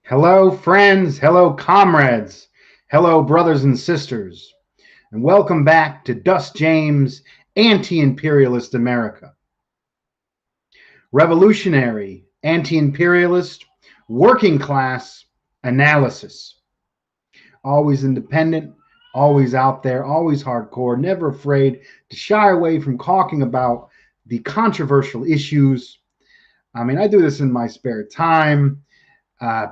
Hello, friends. Hello, comrades. Hello, brothers and sisters. And welcome back to Dust James' Anti-Imperialist America. Revolutionary, anti-imperialist, working class analysis. Always independent, always out there, always hardcore, never afraid to shy away from talking about the controversial issues. I do this in my spare time. Uh,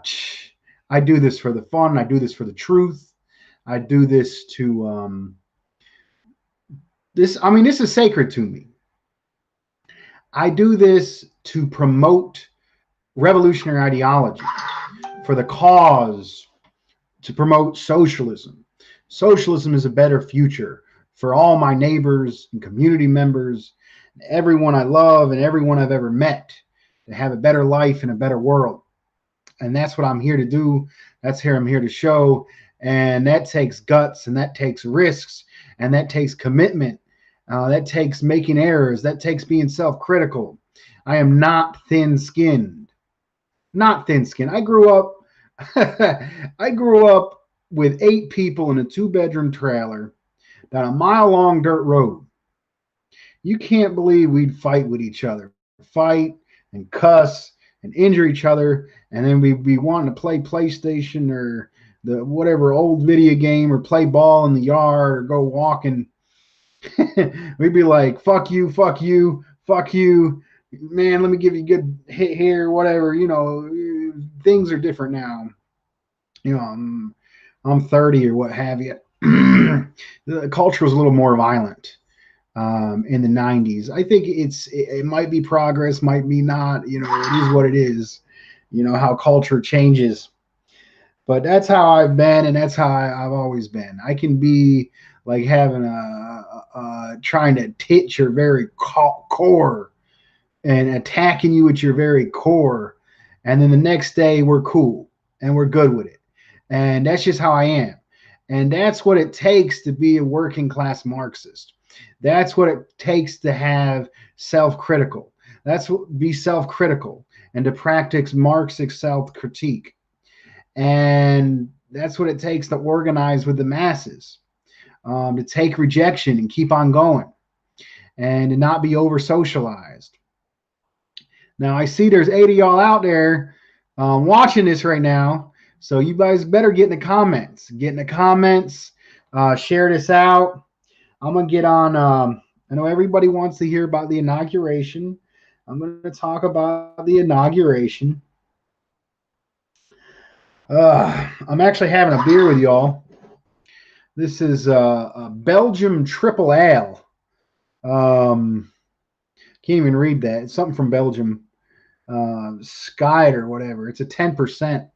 I do this for the fun. I do this for the truth. I do this to this. This is sacred to me. I do this to promote revolutionary ideology for the cause, to promote socialism. Socialism is a better future for all my neighbors and community members, everyone I love and everyone I've ever met, to have a better life and a better world. And that's what I'm here to do. That's here I'm here to show. And that takes guts, and that takes risks, and that takes commitment. That takes making errors. That takes being self-critical. I am not thin-skinned. Not thin-skinned. I grew up. I grew up with 8 people in a 2-bedroom trailer down a mile-long dirt road. You can't believe we'd fight with each other, fight and cuss and injure each other, and then we'd be wanting to play PlayStation or the whatever old video game or play ball in the yard or go walking. We'd be like, fuck you, fuck you, fuck you. Man, let me give you a good hit here, whatever. Things are different now. I'm 30 or what have you. The culture was a little more violent in the 90s. I think it might be progress, might be not. It is what it is. How culture changes. But that's how I've been, and that's how I've always been. I can be like having trying to hit your very core and attacking you at your very core, and then the next day we're cool and we're good with it. And that's just how I am. And that's what it takes to be a working class Marxist. That's what it takes to have self-critical. Be self-critical and to practice Marxist self-critique. And that's what it takes to organize with the masses, to take rejection and keep on going, and to not be over-socialized. Now, I see there's 80 y'all out there watching this right now, so you guys better get in the comments. Get in the comments. Share this out. I'm going to get on. I know everybody wants to hear about the inauguration. I'm going to talk about the inauguration. I'm actually having a beer with y'all. This is a Belgium triple ale. Can't even read that. It's something from Belgium. Sky or whatever. It's a 10%.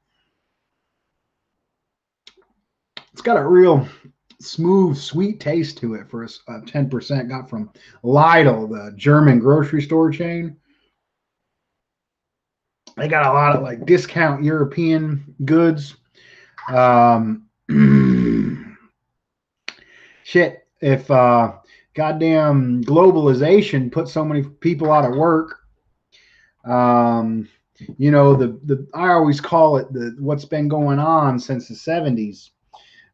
It's got a real smooth, sweet taste to it for a 10%. Got from Lidl, the German grocery store chain. They got a lot of like discount European goods. Shit, if goddamn globalization put so many people out of work, I always call it what's been going on since the 70s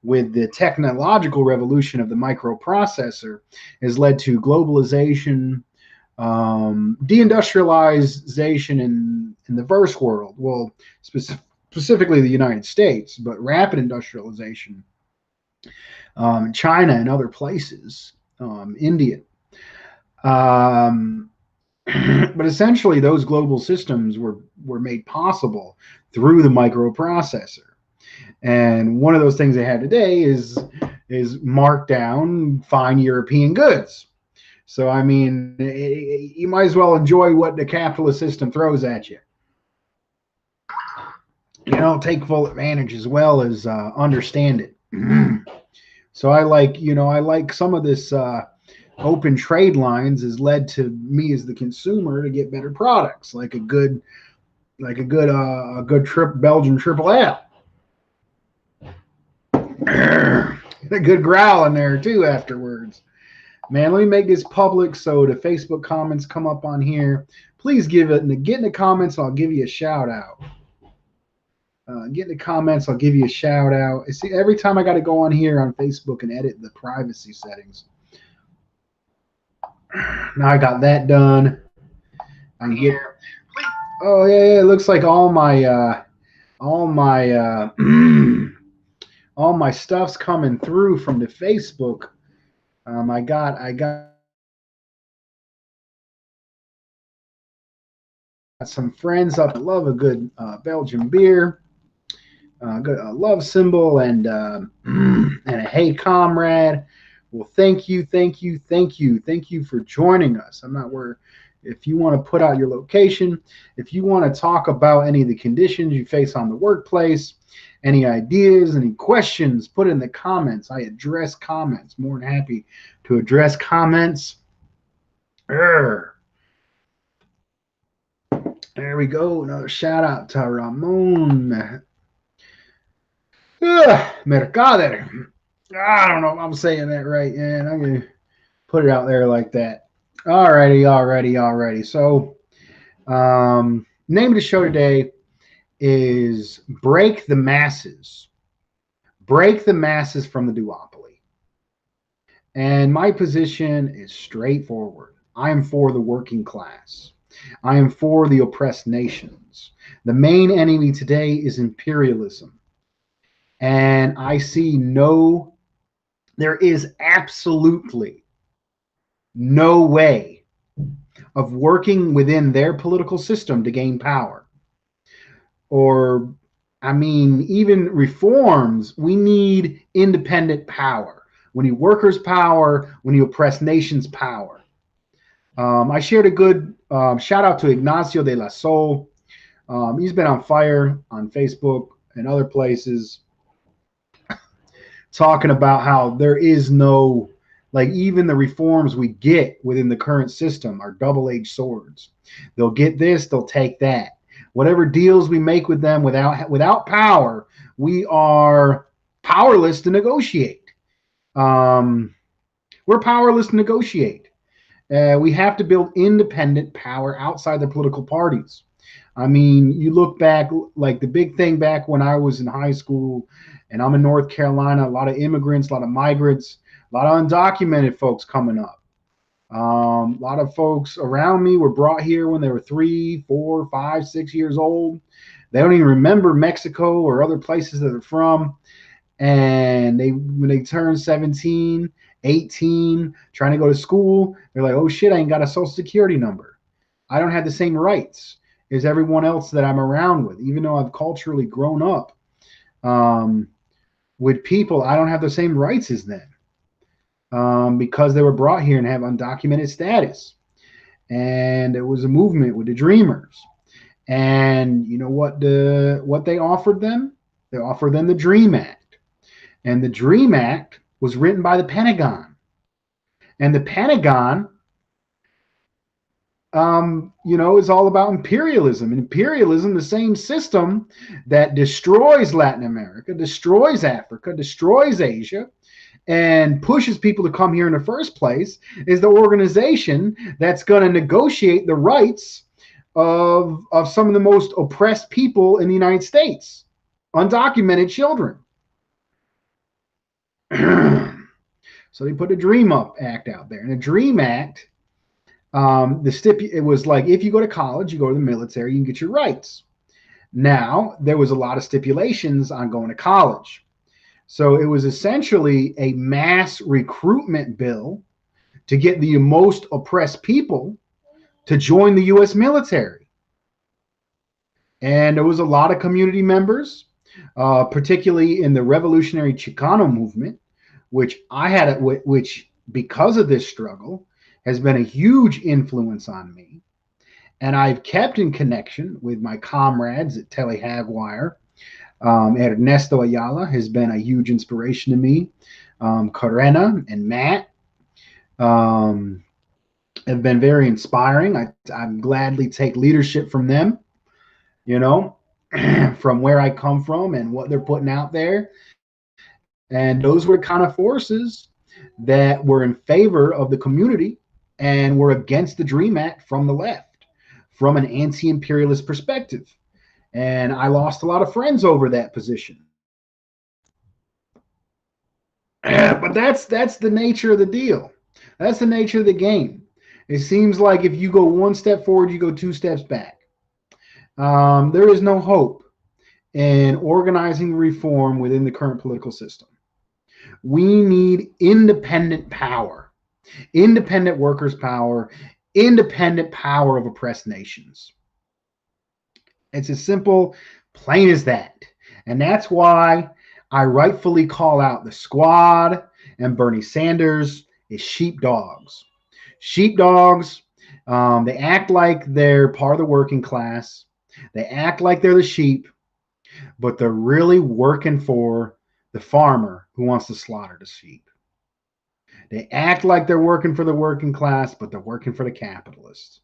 with the technological revolution of the microprocessor has led to globalization, deindustrialization in the first world. Well, specifically the United States, but rapid industrialization. China and other places, India. But essentially, those global systems were made possible through the microprocessor. And one of those things they have today is marked down fine European goods. So, you might as well enjoy what the capitalist system throws at you. Take full advantage as well as understand it. So I like some of this open trade lines has led to me as the consumer to get better products, like a good Belgian triple ale. A good growl in there too afterwards. Man, let me make this public so the Facebook comments come up on here. Please get in the comments and I'll give you a shout out. Get in the comments. I'll give you a shout out. See, every time I got to go on here on Facebook and edit the privacy settings. Now I got that done. I can get. Oh yeah, yeah. It looks like all my all my stuff's coming through from the Facebook. I got some friends up. I love a good Belgian beer. Good love symbol and a hey comrade. Well, thank you, thank you, thank you, thank you for joining us. I'm not where if you want to put out your location, if you want to talk about any of the conditions you face on the workplace, any ideas, any questions, put it in the comments. I address comments. More than happy to address comments. Urgh. There we go. Another shout out to Ramon. Mercader. I don't know if I'm saying that right, and I'm gonna put it out there like that. Alrighty. So, name of the show today is "Break the Masses." Break the masses from the duopoly. And my position is straightforward. I am for the working class. I am for the oppressed nations. The main enemy today is imperialism. And I see there is absolutely no way of working within their political system to gain power. Or, I mean, even reforms, we need independent power. We need workers' power. We need oppressed nations' power. I shared a good shout out to Ignacio de la Sol. He's been on fire on Facebook and other places, talking about how there is no, like, even the reforms we get within the current system are double-edged swords. They'll get this, they'll take that. Whatever deals we make with them without power, we are powerless to negotiate. We're powerless to negotiate. We have to build independent power outside the political parties. I mean, you look back, like the big thing back when I was in high school, and I'm in North Carolina, a lot of immigrants, a lot of migrants, a lot of undocumented folks coming up. A lot of folks around me were brought here when they were 3, 4, 5, 6 years old. They don't even remember Mexico or other places that they're from. And when they turn 17, 18, trying to go to school, they're like, oh shit, I ain't got a social security number. I don't have the same rights as everyone else that I'm around with, even though I've culturally grown up with people. I don't have the same rights as them because they were brought here and have undocumented status. And it was a movement with the Dreamers. And you know what they offered them? They offered them the Dream Act. And the Dream Act was written by the Pentagon. And the Pentagon, is all about imperialism. And imperialism, the same system that destroys Latin America, destroys Africa, destroys Asia, and pushes people to come here in the first place, is the organization that's going to negotiate the rights of some of the most oppressed people in the United States, undocumented children. So they put a Dream Act out there, and a Dream Act, it was like, if you go to college, you go to the military, you can get your rights. Now there was a lot of stipulations on going to college, so it was essentially a mass recruitment bill to get the most oppressed people to join the U.S. military. And there was a lot of community members, particularly in the revolutionary Chicano movement, which because of this struggle, has been a huge influence on me. And I've kept in connection with my comrades at Telejaguar. Ernesto Ayala has been a huge inspiration to me. Corena and Matt have been very inspiring. I gladly take leadership from them, from where I come from and what they're putting out there. And those were the kind of forces that were in favor of the community and were against the Dream Act from the left, from an anti-imperialist perspective. And I lost a lot of friends over that position. But that's the nature of the deal. That's the nature of the game. It seems like if you go one step forward, you go two steps back. There is no hope in organizing reform within the current political system. We need independent power, independent workers' power, independent power of oppressed nations. It's as simple, plain as that. And that's why I rightfully call out the Squad and Bernie Sanders as sheepdogs. Sheepdogs, they act like they're part of the working class. They act like they're the sheep, but they're really working for the farmer who wants to slaughter the sheep. They act like they're working for the working class, but they're working for the capitalists.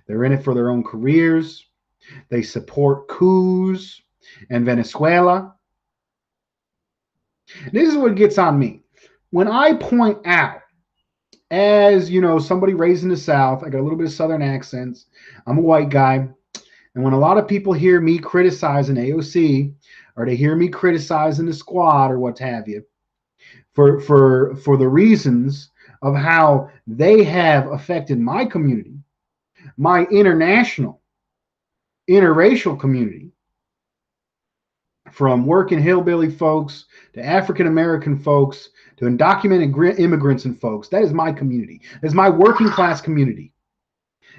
They're in it for their own careers. They support coups in Venezuela. This is what gets on me. When I point out, as you know, somebody raised in the South, I got a little bit of Southern accents. I'm a white guy. And when a lot of people hear me criticizing AOC, or they hear me criticizing the Squad or what have you, for the reasons of how they have affected my community, my international, interracial community, from working hillbilly folks to African American folks to undocumented immigrants and folks. That is my community. That's my working class community.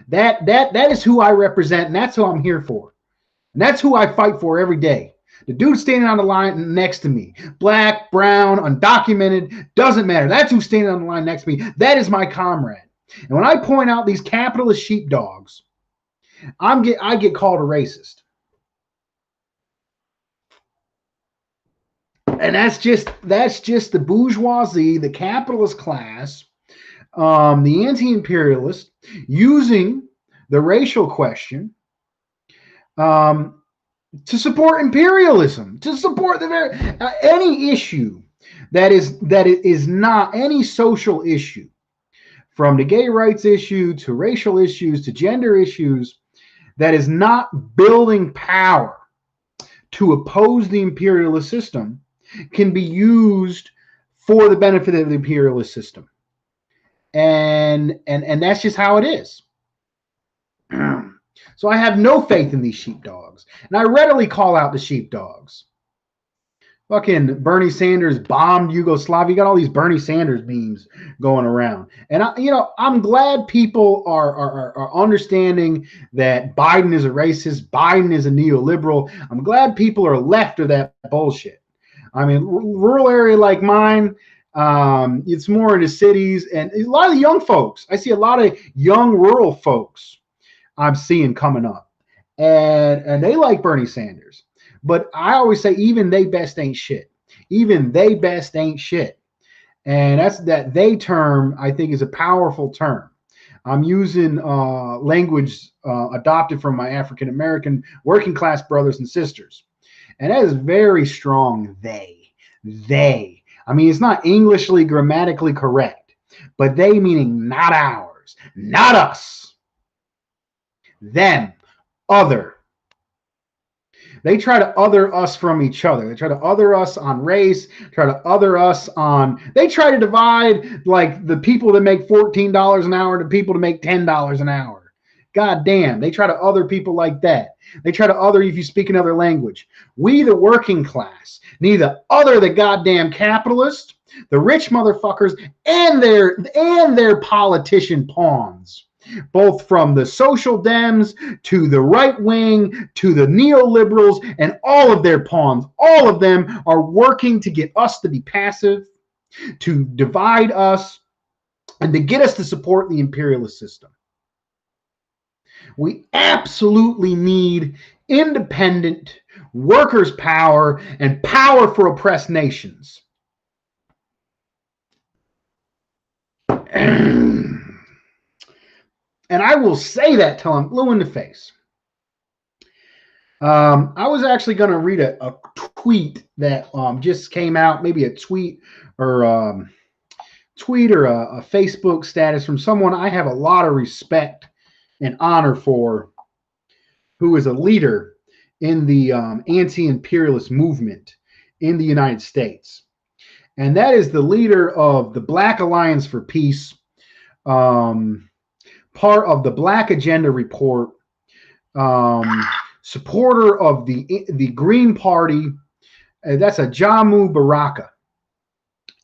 That is who I represent, and that's who I'm here for. And that's who I fight for every day. The dude standing on the line next to me, black, brown, undocumented, doesn't matter. That's who's standing on the line next to me. That is my comrade. And when I point out these capitalist sheepdogs, I get called a racist. And that's just the bourgeoisie, the capitalist class, the anti-imperialist, using the racial question to support imperialism, to support any issue that is not any social issue, from the gay rights issue to racial issues to gender issues, that is not building power to oppose the imperialist system, can be used for the benefit of the imperialist system. And that's just how it is. So I have no faith in these sheepdogs. And I readily call out the sheepdogs. Fucking Bernie Sanders bombed Yugoslavia. You got all these Bernie Sanders memes going around. And I'm glad people are understanding that Biden is a racist, Biden is a neoliberal. I'm glad people are left of that bullshit. I mean, rural area like mine, it's more in the cities, and a lot of the young folks. I see a lot of young rural folks I'm seeing coming up, and they like Bernie Sanders. But I always say, even they best ain't shit. Even they best ain't shit. And that they term, I think, is a powerful term. I'm using language adopted from my African American working class brothers and sisters. And that is very strong. They. I mean, it's not Englishly grammatically correct, but they meaning not ours, not us, them, other. They try to other us from each other. They try to other us on race, they try to divide like the people that make $14 an hour to people to make $10 an hour. God damn, they try to other people like that. They try to other if you speak another language. We, the working class, need to other the goddamn capitalist, the rich motherfuckers, and their politician pawns, both from the social dems to the right wing to the neoliberals, and all of their pawns. All of them are working to get us to be passive, to divide us, and to get us to support the imperialist system. We absolutely need independent workers' power and power for oppressed nations. And I will say that till I'm blue in the face. I was actually going to read a tweet that just came out, maybe a tweet or a Facebook status from someone I have a lot of respect and honor for, who is a leader in the anti-imperialist movement in the United States. And that is the leader of the Black Alliance for Peace, part of the Black Agenda Report, supporter of the Green Party. That's a Jamu Baraka.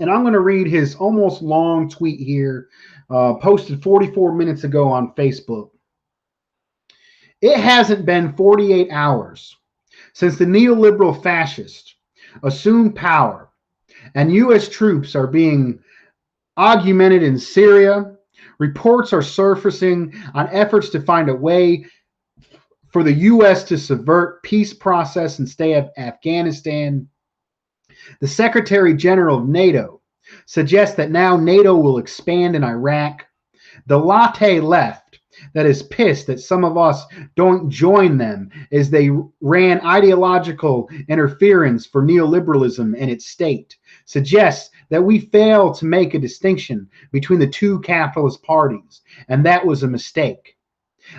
And I'm going to read his almost long tweet here, posted 44 minutes ago on Facebook. It hasn't been 48 hours since the neoliberal fascists assumed power, and U.S. troops are being augmented in Syria. Reports are surfacing on efforts to find a way for the U.S. to subvert peace process and stay at Afghanistan. The Secretary General of NATO suggests that now NATO will expand in Iraq. The latte left that is pissed that some of us don't join them as they ran ideological interference for neoliberalism and its state suggests that we fail to make a distinction between the two capitalist parties, and that was a mistake.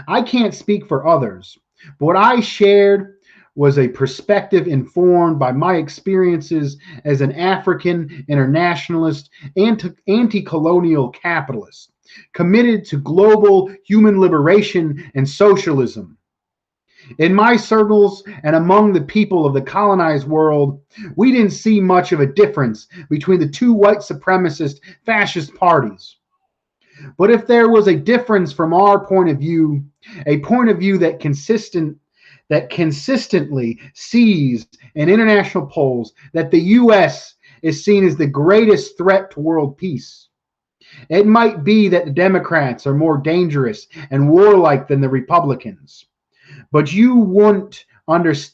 I can't speak for others, but what I shared was a perspective informed by my experiences as an African internationalist, anti-colonial capitalist, committed to global human liberation and socialism. In my circles and among the people of the colonized world, we didn't see much of a difference between the two white supremacist fascist parties. But if there was a difference from our point of view, a point of view that consistently sees in international polls that the U.S. is seen as the greatest threat to world peace. It might be that the Democrats are more dangerous and warlike than the Republicans, but you won't understand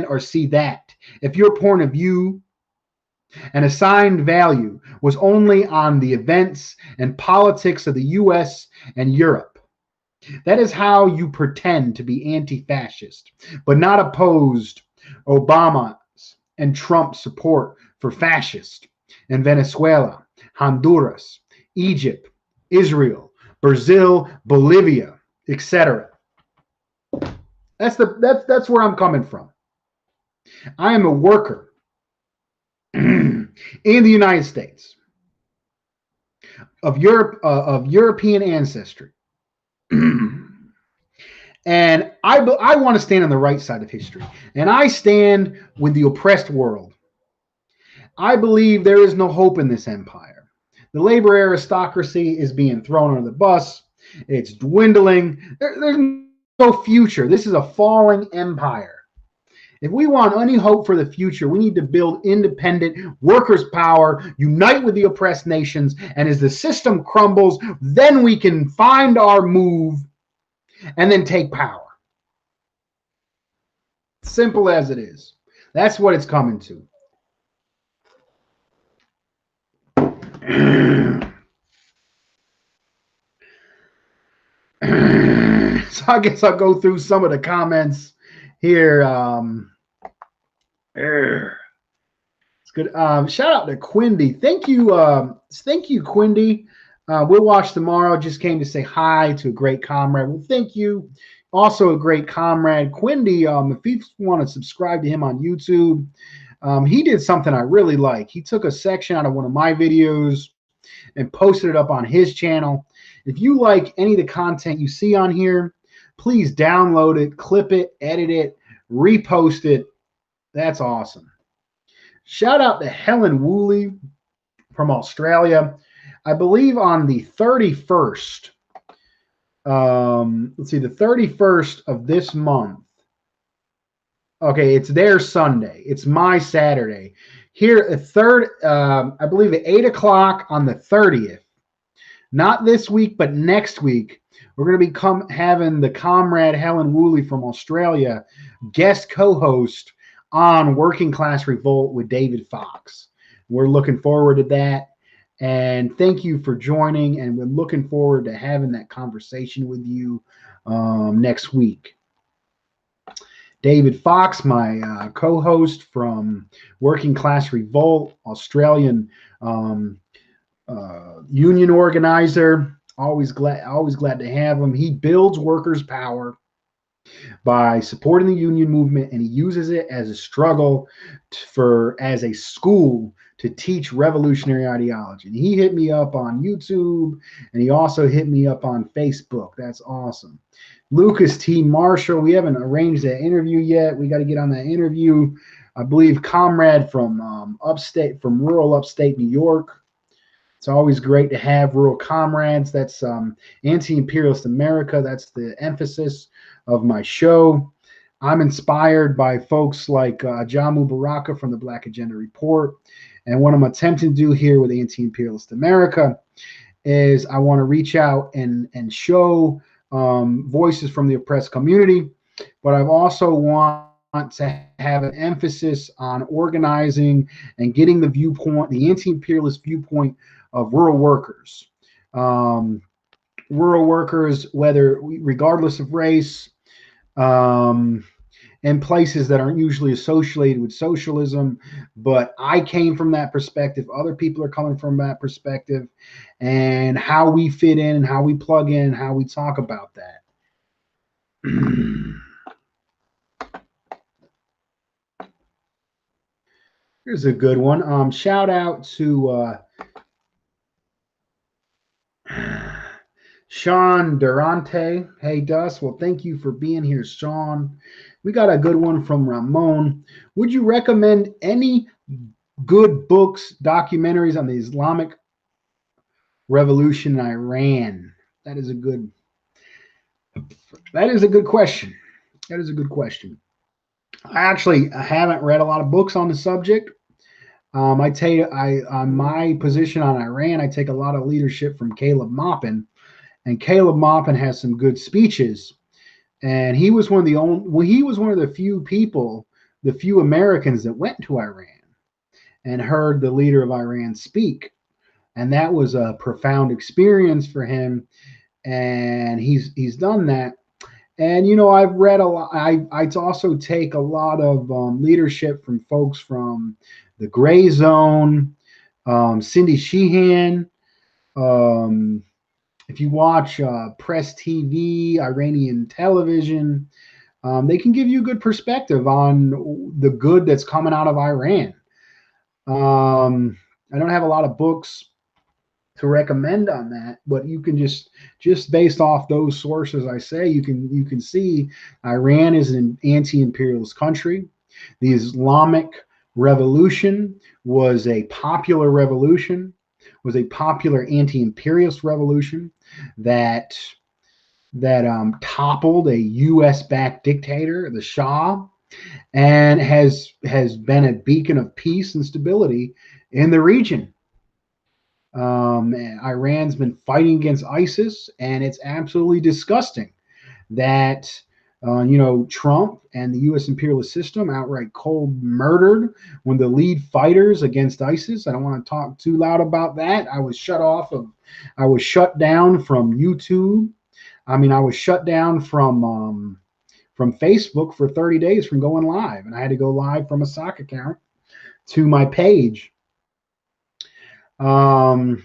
or see that if your point of view and assigned value was only on the events and politics of the U.S. and Europe. That is how you pretend to be anti-fascist, but not opposed Obama's and Trump's support for fascists in Venezuela, Honduras, Egypt, Israel, Brazil, Bolivia, etc. That's where I'm coming from. I am a worker in the United States of European ancestry. And I want to stand on the right side of history. And I stand with the oppressed world. I believe there is no hope in this empire. The labor aristocracy is being thrown under the bus. It's dwindling. There's no future. This is a falling empire. If we want any hope for the future, we need to build independent workers' power, unite with the oppressed nations, and as the system crumbles, then we can find our move and then take power. Simple as it is. That's what it's coming to. So I guess I'll go through some of the comments here. It's good. Shout out to Quindy. Thank you, Quindy. We'll watch tomorrow. Just came to say hi to a great comrade. Well, thank you. Also a great comrade, Quindy. If you want to subscribe to him on YouTube, he did something I really like. He took a section out of one of my videos and posted it up on his channel. If you like any of the content you see on here, please download it, clip it, edit it, repost it. That's awesome. Shout out to Helen Woolley from Australia. I believe on the 31st, let's see, the 31st of this month. Okay, it's their Sunday. It's my Saturday. Here at I believe at 8 o'clock on the 30th. Not this week, but next week, we're going to be having the comrade Helen Woolley from Australia guest co-host on Working Class Revolt with David Fox. We're looking forward to that. And thank you for joining. And we're looking forward to having that conversation with you next week. David Fox, my co-host from Working Class Revolt, Australian union organizer. Always glad to have him. He builds workers' power. by supporting the union movement, and he uses it as a struggle as a school to teach revolutionary ideology. And he hit me up on YouTube, and he also hit me up on Facebook. That's awesome. Lucas T. Marshall, we haven't arranged that interview yet. We got to get on that interview. I believe comrade from from rural upstate New York. It's always great to have rural comrades. That's Anti-Imperialist America. That's the emphasis of my show. I'm inspired by folks like Jamu Baraka from the Black Agenda Report. And what I'm attempting to do here with Anti-Imperialist America is I want to reach out and show voices from the oppressed community, but I also want to have an emphasis on organizing and getting the viewpoint, the anti-imperialist viewpoint of rural workers. Um, Rural workers, whether regardless of race, um, in places that aren't usually associated with socialism. But I came from that perspective. Other people are coming from that perspective, and how we fit in and how we plug in, and how we talk about that. Here's a good one. Shout out to Sean Durante. Hey, Dust. Well, thank you for being here, Sean. We got a good one from Ramon. Would you recommend any good books, documentaries on the Islamic Revolution in Iran? That is a good. That is a good question. That is a good question. I haven't read a lot of books on the subject. I on my position on Iran, I take a lot of leadership from Caleb Maupin, and Caleb Maupin has some good speeches. And he was one of the only, well, he was one of the few people, the few Americans that went to Iran and heard the leader of Iran speak, and that was a profound experience for him. And he's done that. And I've read a lot. I also take a lot of leadership from folks from the Gray Zone, Cindy Sheehan. Um, if you watch Press TV, Iranian television, they can give you a good perspective on the good that's coming out of Iran. I don't have a lot of books to recommend on that, but you can just based off those sources I say, you can see Iran is an anti-imperialist country. The Islamic Revolution was a popular revolution, was a popular anti-imperialist revolution that toppled a U.S. backed dictator, the Shah, and has been a beacon of peace and stability in the region. Iran's been fighting against ISIS, and it's absolutely disgusting that Trump and the U.S. imperialist system outright cold murdered one of the lead fighters against ISIS. I don't want to talk too loud about that. I was shut down from YouTube. I was shut down from Facebook for 30 days from going live, and I had to go live from a sock account to my page. And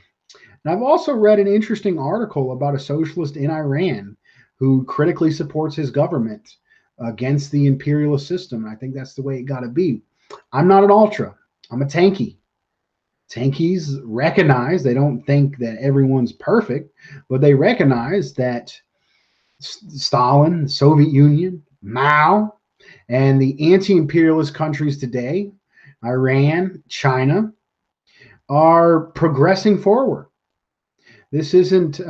I've also read an interesting article about a socialist in Iran who critically supports his government against the imperialist system. I think that's the way it got to be. I'm not an ultra. I'm a tanky. Tankies recognize, they don't think that everyone's perfect, but they recognize that Stalin, the Soviet Union, Mao, and the anti-imperialist countries today, Iran, China, are progressing forward. This isn't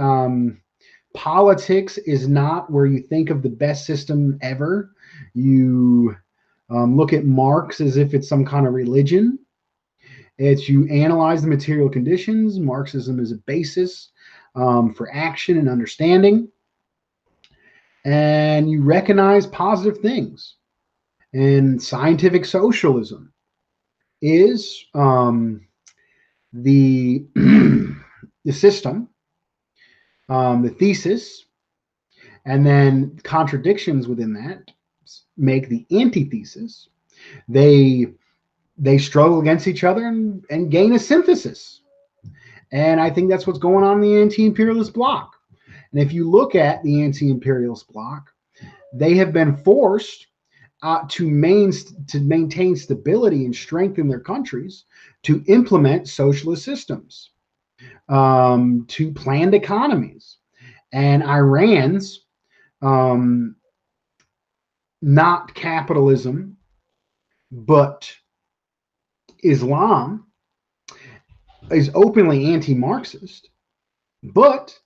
politics is not where you think of the best system ever. You look at Marx as if it's some kind of religion. It's you analyze the material conditions. Marxism is a basis for action and understanding, and you recognize positive things. And scientific socialism is the the system, the thesis, and then contradictions within that make the antithesis. They struggle against each other and gain a synthesis. And I think that's what's going on in the anti-imperialist bloc. And if you look at the anti-imperialist bloc, They have been forced to maintain stability and strengthen their countries, to implement socialist systems, to planned economies. And Iran's not capitalism, but Islam is openly anti-Marxist, but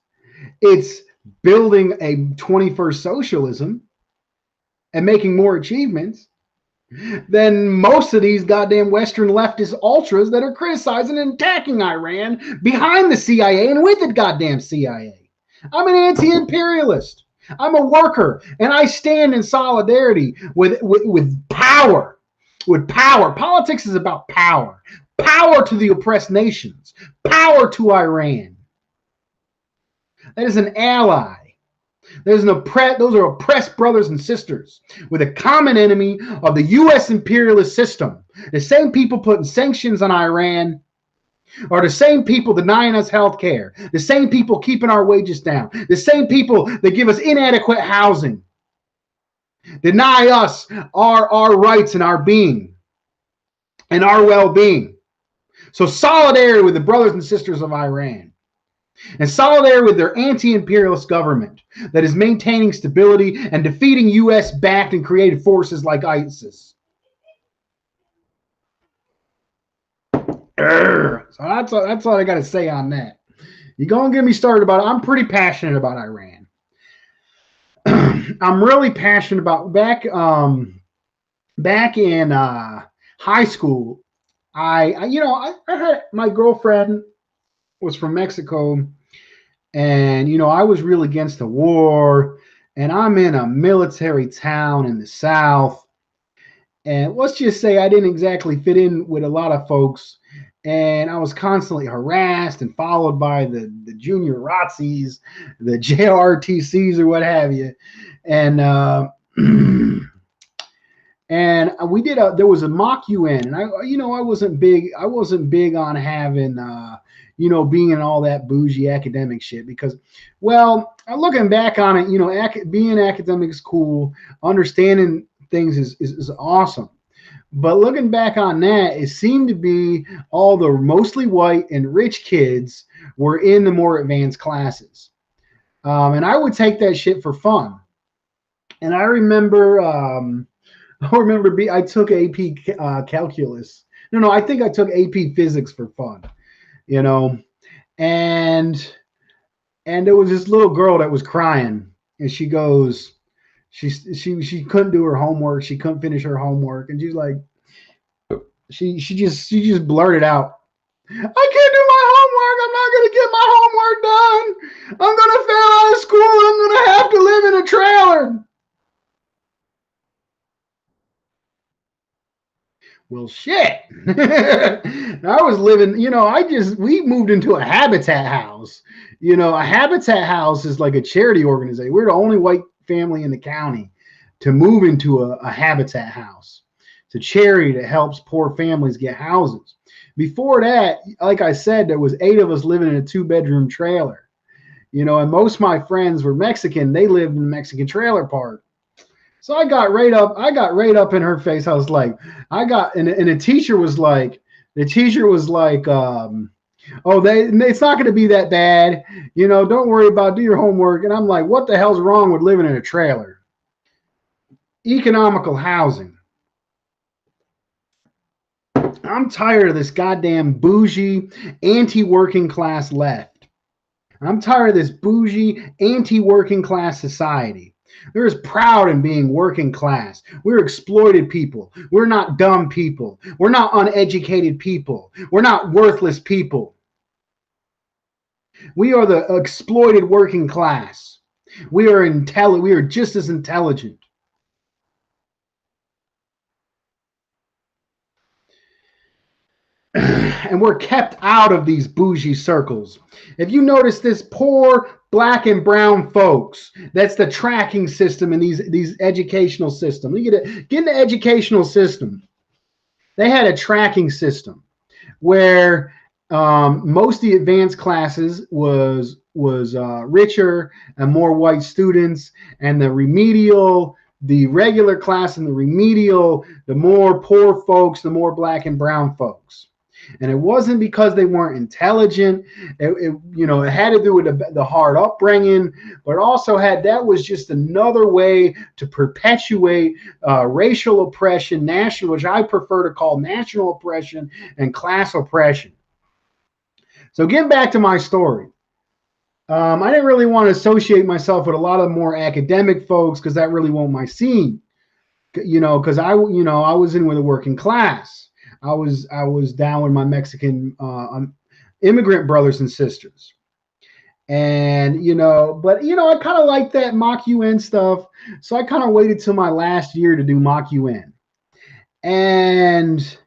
it's building a 21st socialism and making more achievements than most of these goddamn Western leftist ultras that are criticizing and attacking Iran behind the CIA and with the goddamn CIA. I'm an anti-imperialist. I'm a worker, and I stand in solidarity with power. With power. Politics is about power. Power to the oppressed nations. Power to Iran. That is an ally. Those are oppressed brothers and sisters with a common enemy of the U.S. imperialist system. The same people putting sanctions on Iran are the same people denying us health care, the same people keeping our wages down, the same people that give us inadequate housing, deny us our rights and our being and our well-being. So solidarity with the brothers and sisters of Iran, and solidarity with their anti-imperialist government that is maintaining stability and defeating U.S.-backed and created forces like ISIS. So that's all I got to say on that. You're going to get me started about it. I'm pretty passionate about Iran. I'm really passionate about back in high school. I had my girlfriend was from Mexico, and I was real against the war, and I'm in a military town in the South, and let's just say I didn't exactly fit in with a lot of folks, and I was constantly harassed and followed by the junior ROTCs, the JRTCs, or what have you, and and we did there was a mock UN, and I wasn't big on having being in all that bougie academic shit, because, well, looking back on it, being academic is cool, understanding things is awesome, but looking back on that, it seemed to be all the mostly white and rich kids were in the more advanced classes, and I would take that shit for fun. And I remember I took AP calculus. No, I think I took AP physics for fun, and there was this little girl that was crying, and she goes, she couldn't do her homework. She couldn't finish her homework, and she's like, she just blurted out, "I can't do my homework. I'm not gonna get my homework done. I'm gonna fail out of school. I'm gonna have to live in a trailer." Well, shit. I was living, we moved into a Habitat house. A Habitat house is like a charity organization. We're the only white family in the county to move into a Habitat house. It's a charity that helps poor families get houses. Before that, like I said, there was 8 of us living in a 2-bedroom trailer. And most of my friends were Mexican. They lived in the Mexican trailer park. So I got right up in her face. I was like, and the teacher was like, oh, it's not going to be that bad. Don't worry about it, do your homework. And I'm like, what the hell's wrong with living in a trailer? Economical housing. I'm tired of this goddamn bougie, anti-working class left. I'm tired of this bougie, anti-working class society. They're as proud in being working class. We're exploited people. We're not dumb people. We're not uneducated people. We're not worthless people. We are the exploited working class. We are intelligent. We are just as intelligent. And we're kept out of these bougie circles. If you notice, this poor black and brown folks, that's the tracking system in these educational systems. You get in the educational system. They had a tracking system where Most of the advanced classes was richer and more white students, and the regular class and the remedial, the more poor folks, the more black and brown folks. And it wasn't because they weren't intelligent. It had to do with the hard upbringing, but also that was just another way to perpetuate racial oppression, national, which I prefer to call national oppression and class oppression. So getting back to my story, I didn't really want to associate myself with a lot of more academic folks because that really wasn't my scene. Because I was in with a working class. I was down with my Mexican immigrant brothers and sisters, and but I kind of like that mock UN stuff, so I kind of waited till my last year to do mock UN, and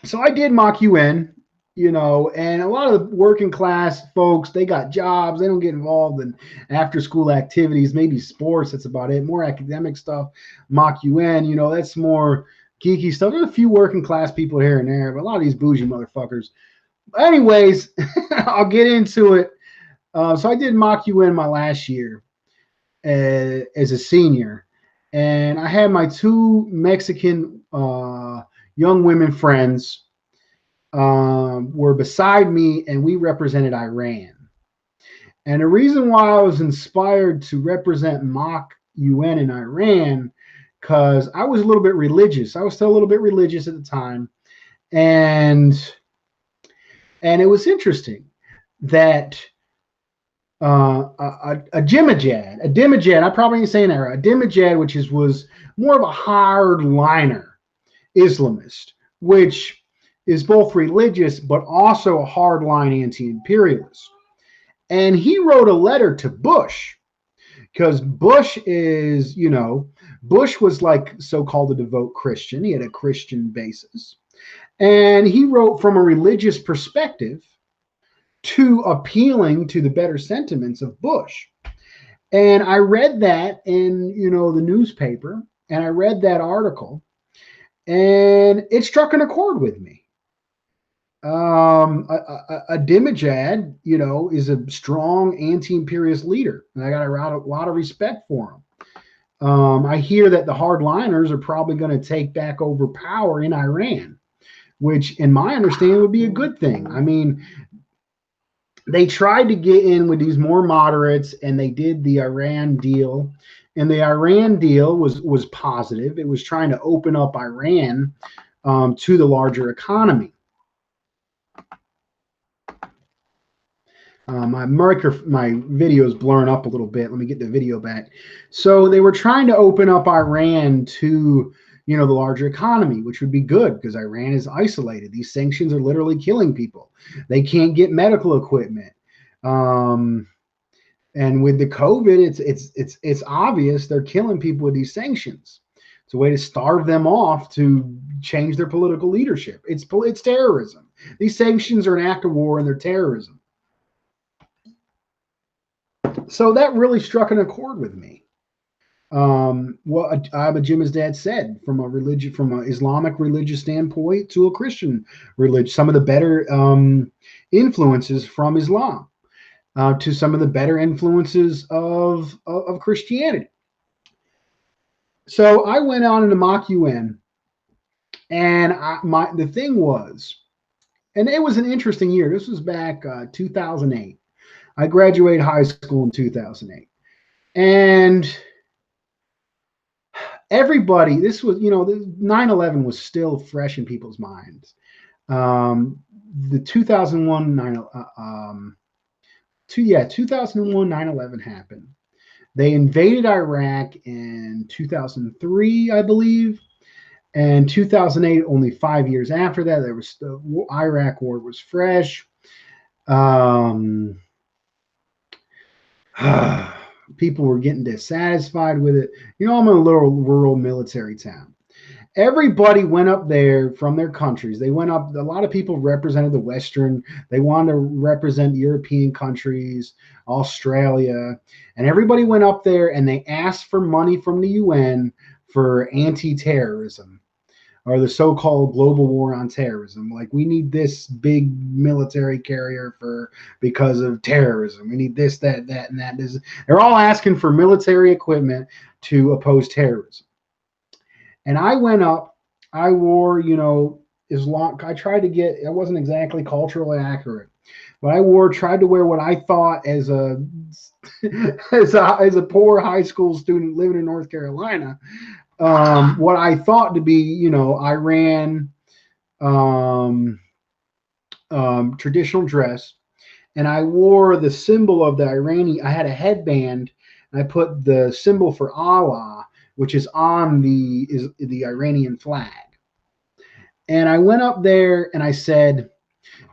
so I did mock UN. And a lot of the working class folks, they got jobs. They don't get involved in after school activities, maybe sports. That's about it. More academic stuff, mock UN, that's more geeky stuff. There's a few working class people here and there, but a lot of these bougie motherfuckers. Anyways, I'll get into it. So I did mock UN my last year as a senior. And I had my two Mexican young women friends were beside me, and we represented Iran. And the reason why I was inspired to represent mock UN in Iran, because I was a little bit religious. I was still a little bit religious at the time, and it was interesting that a Dimajad, I probably ain't saying that right, a Dimajad, which was more of a hardliner Islamist, which is both religious but also a hardline anti-imperialist. And he wrote a letter to Bush because Bush was like so-called a devout Christian. He had a Christian basis. And he wrote from a religious perspective to appealing to the better sentiments of Bush. And I read that in, the newspaper, and I read that article, and it struck an accord with me. A Dimajad, is a strong anti-imperialist leader, and I got a lot of respect for him. I hear that the hardliners are probably going to take back over power in Iran, which, in my understanding, would be a good thing. I mean, they tried to get in with these more moderates, and they did the Iran deal, and the Iran deal was positive. It was trying to open up Iran to the larger economy. My video is blurring up a little bit. Let me get the video back. So they were trying to open up Iran to, the larger economy, which would be good because Iran is isolated. These sanctions are literally killing people. They can't get medical equipment. And with the COVID, it's obvious they're killing people with these sanctions. It's a way to starve them off to change their political leadership. It's terrorism. These sanctions are an act of war and they're terrorism. So that really struck an accord with me. What Abba Jim's dad said, from an Islamic religious standpoint to a Christian religion, some of the better influences from Islam to some of the better influences of Christianity. So I went on into mock UN, and the thing was, and it was an interesting year. This was back 2008. I graduated high school in 2008. And everybody, this was, 9/11 was still fresh in people's minds. The 2001 9/11 happened. They invaded Iraq in 2003, I believe. And 2008, only 5 years after that, there was the Iraq war was fresh. People were getting dissatisfied with it. I'm in a little rural military town. Everybody went up there from their countries. They went up. A lot of people represented the Western. They wanted to represent European countries, Australia, and everybody went up there and they asked for money from the UN for anti-terrorism. or the so-called global war on terrorism. Like, we need this big military carrier for because of terrorism. We need this, that, that, and that. They're all asking for military equipment to oppose terrorism. And I went up. I wore, Islam. I tried to get. It wasn't exactly culturally accurate, but tried to wear what I thought as a as a poor high school student living in North Carolina, what I thought to be, Iran um, traditional dress, and I wore the symbol of the Iranian. I had a headband, and I put the symbol for Allah, which is on the Iranian flag. And I went up there and I said,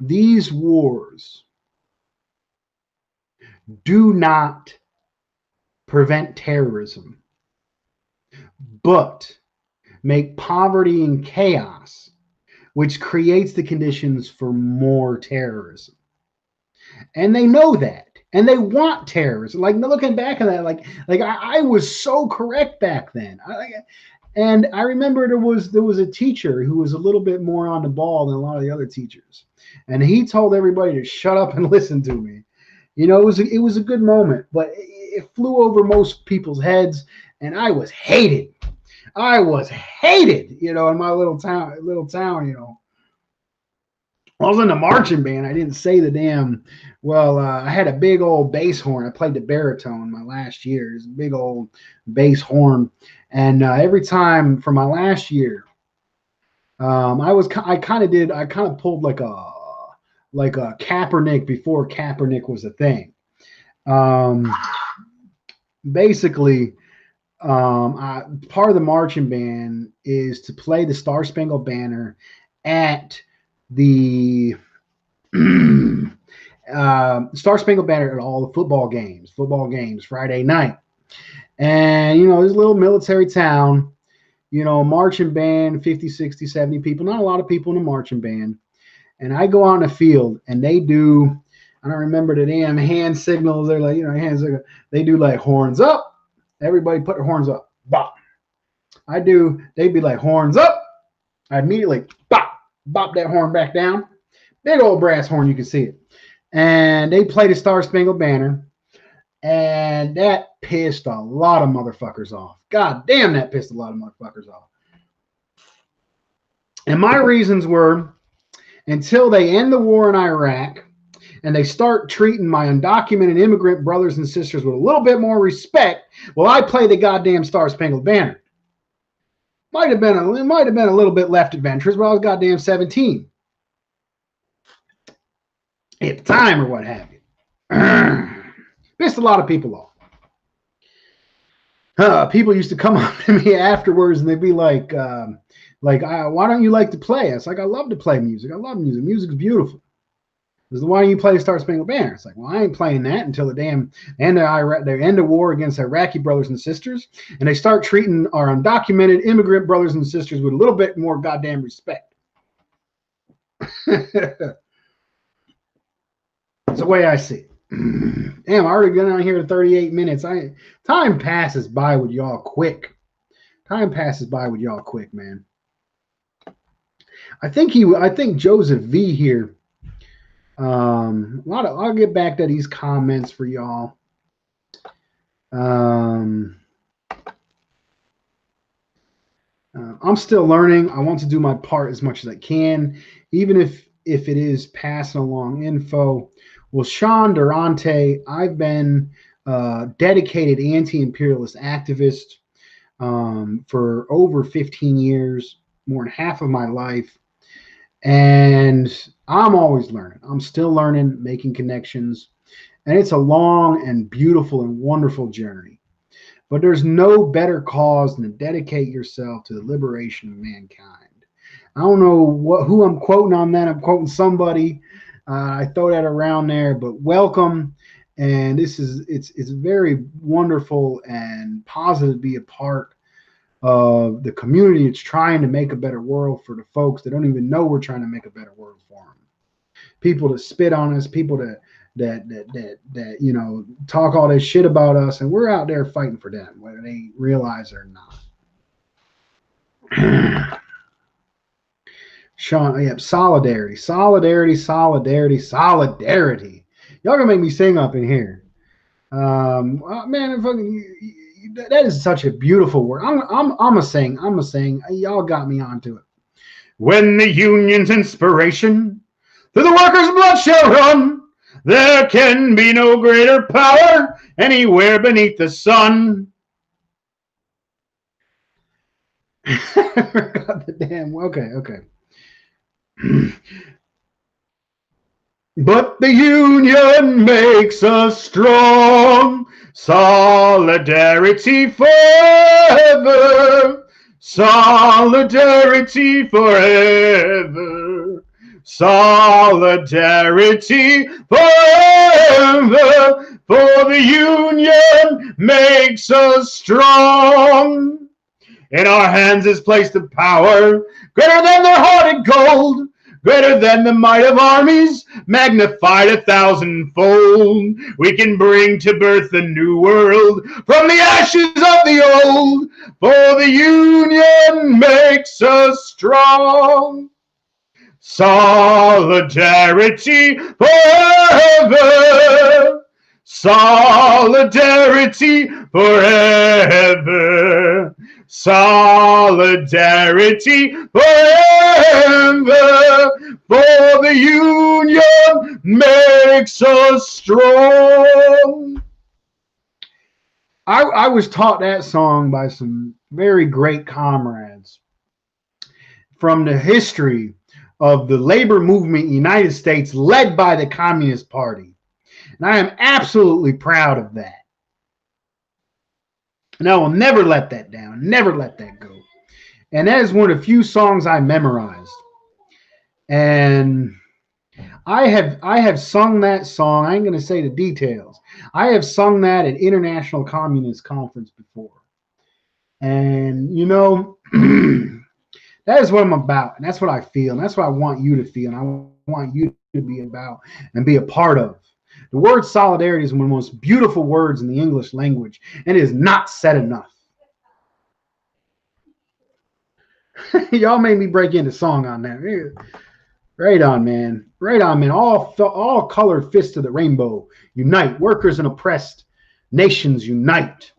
"These wars do not prevent terrorism, but make poverty and chaos, which creates the conditions for more terrorism." And they know that, and they want terrorism. Like, looking back on that, I was so correct back then. And I remember there was a teacher who was a little bit more on the ball than a lot of the other teachers, and he told everybody to shut up and listen to me. It was a good moment, but it flew over most people's heads, and I was hated. I was hated, in my little town. I was in the marching band. I didn't say the damn. Well, I had a big old bass horn. I played the baritone my last year. It's a big old bass horn, and every time for my last year, I kind of pulled like a Kaepernick before Kaepernick was a thing. Basically, part of the marching band is to play the Star Spangled Banner at the Star Spangled Banner at all the football games Friday night. And, this little military town, marching band, 50, 60, 70 people, not a lot of people in a marching band. And I go out in the field and they do, I don't remember the damn hand signals. They're like, hands, they do like horns up. Everybody put their horns up. Bop. They'd be like horns up. I immediately bop that horn back down. Big old brass horn, you can see it. And they played the Star Spangled Banner. And that pissed a lot of motherfuckers off. God damn, that pissed a lot of motherfuckers off. And my reasons were, until they end the war in Iraq and they start treating my undocumented immigrant brothers and sisters with a little bit more respect, well, I play the goddamn Star Spangled Banner. Might have been a little bit left adventurous, but I was goddamn 17 at the time, or what have you. Pissed a lot of people off. People used to come up to me afterwards and they'd be like, why don't you like to play? It's like, I love to play music. I love music. Music's beautiful. It's why don't you play Star Spangled Banner? It's like, well, I ain't playing that until the damn end of war against Iraqi brothers and sisters, and they start treating our undocumented immigrant brothers and sisters with a little bit more goddamn respect. That's the way I see it. Damn, I already got on here 38 minutes. Time passes by with y'all quick. Time passes by with y'all quick, man. I think Joseph V here. I'll get back to these comments for y'all. I'm still learning. I want to do my part as much as I can, even if it is passing along info. Well, Sean Durante, I've been a dedicated anti-imperialist activist for over 15 years, more than half of my life. And I'm always learning. I'm still learning, making connections. And it's a long and beautiful and wonderful journey. But there's no better cause than to dedicate yourself to the liberation of mankind. I don't know who I'm quoting on that. I'm quoting somebody. I throw that around there, but welcome. And it's very wonderful and positive to be a part of the community. It's trying to make a better world for the folks that don't even know we're trying to make a better world for them. People that spit on us, people that talk all this shit about us, and we're out there fighting for them, whether they realize it or not. Sean, yep, solidarity, solidarity, solidarity, solidarity. Y'all gonna make me sing up in here. Man, that is such a beautiful word. I'm a sing. I'm a sing. Y'all got me onto it. When the union's inspiration through the workers' blood shall run, there can be no greater power anywhere beneath the sun. I forgot the damn. Okay. But the union makes us strong. Solidarity forever. Solidarity forever. Solidarity forever. For the union makes us strong. In our hands is placed the power greater than their hearted gold, greater than the might of armies, magnified 1,000-fold. We can bring to birth a new world from the ashes of the old, for the union makes us strong. Solidarity forever. Solidarity forever. Solidarity forever. For the union makes us strong. I was taught that song by some very great comrades from the history of the labor movement in the United States led by the Communist Party. And I am absolutely proud of that. And I will never let that down, never let that go. And that is one of the few songs I memorized. And I have sung that song. I ain't going to say the details. I have sung that at International Communist Conference before. And, you know, that is what I'm about, and that's what I feel, and that's what I want you to feel, and I want you to be about and be a part of. The word solidarity is one of the most beautiful words in the English language, and it is not said enough. Y'all made me break into song on that. Right on, man. Right on, man. All colored fists of the rainbow unite. Workers and oppressed nations unite.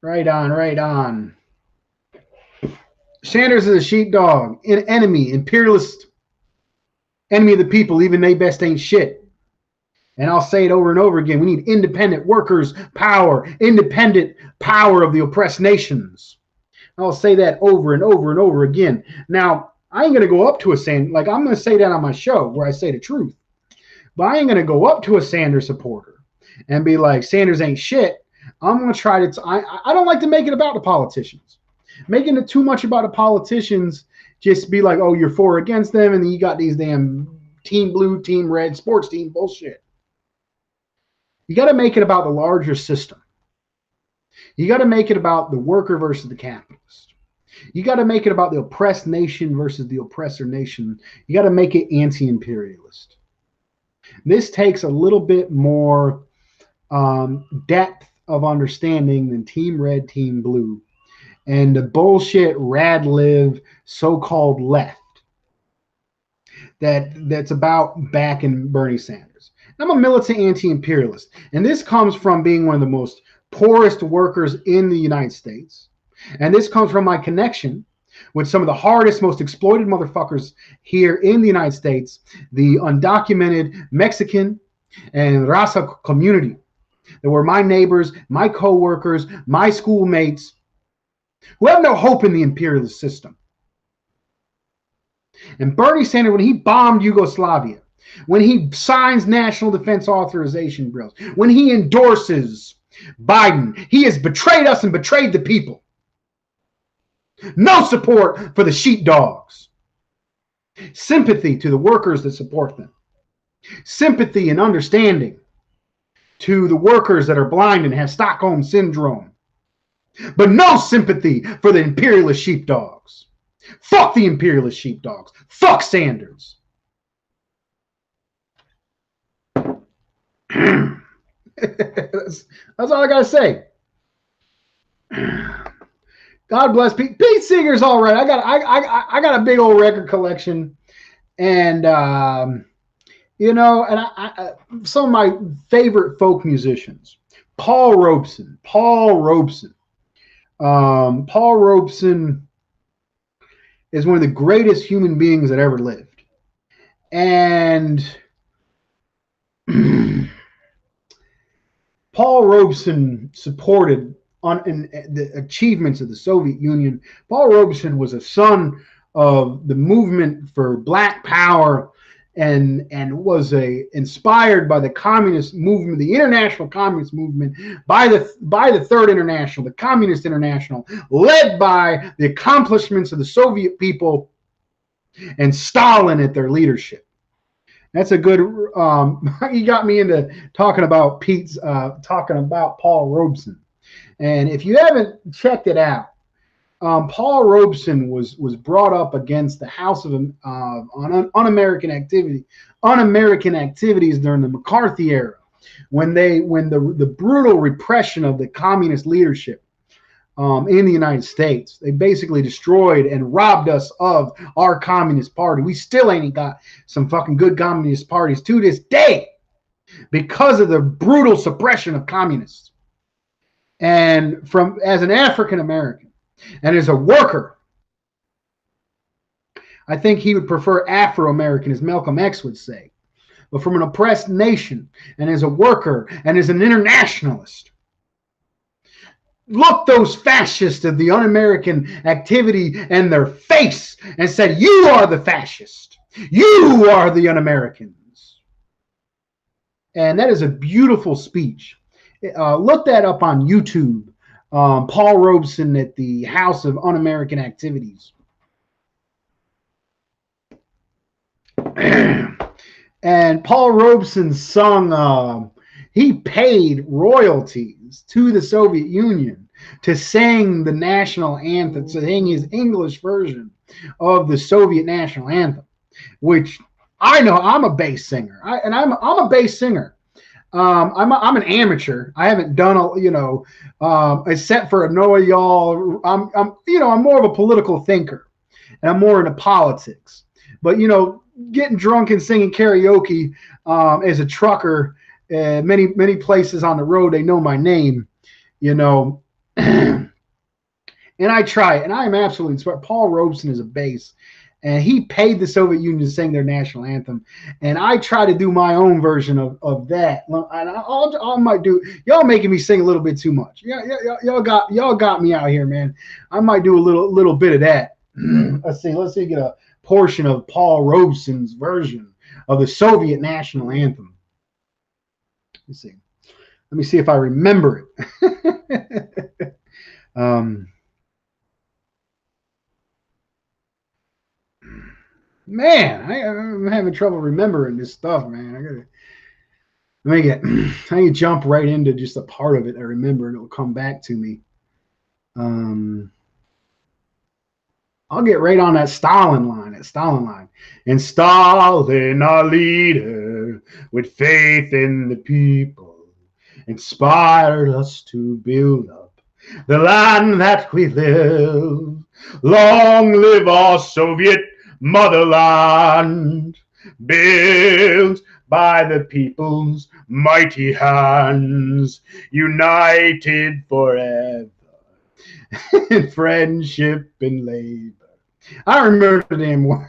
Right on, right on. Sanders is a sheepdog, an enemy, imperialist, enemy of the people. Even they best ain't shit. And I'll say it over and over again. We need independent workers' power, independent power of the oppressed nations. I'll say that over and over and over again. Now, I ain't going to go up to a Sanders, like I'm going to say that on my show where I say the truth. But I ain't going to go up to a Sanders supporter and be like, Sanders ain't shit. I'm going to try to, I don't like to make it about the politicians. Making it too much about the politicians, just be like, oh, you're for or against them, and then you got these damn team blue, team red, sports team bullshit. You got to make it about the larger system. You got to make it about the worker versus the capitalist. You got to make it about the oppressed nation versus the oppressor nation. You got to make it anti-imperialist. This takes a little bit more depth of understanding than team red, team blue, and the bullshit rad live so-called left that's about backing Bernie Sanders. I'm a militant anti-imperialist, and this comes from being one of the most poorest workers in the United States, and this comes from my connection with some of the hardest, most exploited motherfuckers here in the United States, the undocumented Mexican and Raza community. That were my neighbors, my co-workers, my schoolmates, who have no hope in the imperialist system. And Bernie Sanders, when he bombed Yugoslavia, when he signs national defense authorization bills, when he endorses Biden, he has betrayed us and betrayed the people. No support for the sheepdogs. Sympathy to the workers that support them. Sympathy and understanding to the workers that are blind and have Stockholm syndrome. But no sympathy for the imperialist sheepdogs. Fuck the imperialist sheepdogs. Fuck Sanders. That's all I gotta say. God bless Pete. Pete Seeger's all right. I got a big old record collection, and some of my favorite folk musicians. Paul Robeson. Paul Robeson is one of the greatest human beings that ever lived, and Paul Robeson supported in the achievements of the Soviet Union. Paul Robeson was a son of the movement for Black Power, and was inspired by the communist movement, the international communist movement, by the Third International, the Communist International, led by the accomplishments of the Soviet people and Stalin at their leadership. That's a good. You got me into talking about Paul Robeson, and if you haven't checked it out, Paul Robeson was brought up against the House of un-American activities during the McCarthy era, when the brutal repression of the communist leadership in the United States. They basically destroyed and robbed us of our Communist Party. We still ain't got some fucking good Communist parties to this day because of the brutal suppression of communists. And as an African American and as a worker, I think he would prefer Afro-American, as Malcolm X would say. But from an oppressed nation, and as a worker, and as an internationalist, looked those fascists of the un-American activity in their face and said, "You are the fascist. You are the un-Americans." And that is a beautiful speech. Look that up on YouTube. Paul Robeson at the House of Un-American Activities. And Paul Robeson sung, he paid royalties to the Soviet Union to sing the national anthem, to sing his English version of the Soviet national anthem, which I know I'm a bass singer. I'm a bass singer. I'm an amateur. I haven't done except for know y'all. I'm more of a political thinker, and I'm more into politics. But getting drunk and singing karaoke as a trucker, many places on the road, they know my name, and I try it, and I am absolutely inspired. Paul Robeson is a bass, and he paid the Soviet Union to sing their national anthem, and I try to do my own version of that. And I might do. Y'all making me sing a little bit too much. Y'all got me out here, man. I might do a little bit of that. Let's see, get a portion of Paul Robeson's version of the Soviet national anthem. Let's see. Let me see if I remember it. Man, I'm having trouble remembering this stuff, man. I can jump right into just a part of it I remember, and it'll come back to me. I'll get right on that Stalin line. And Stalin, our leader, with faith in the people, inspired us to build up the land that we live. Long live our Soviet motherland, built by the people's mighty hands, united forever in friendship and labor. I remember the damn word.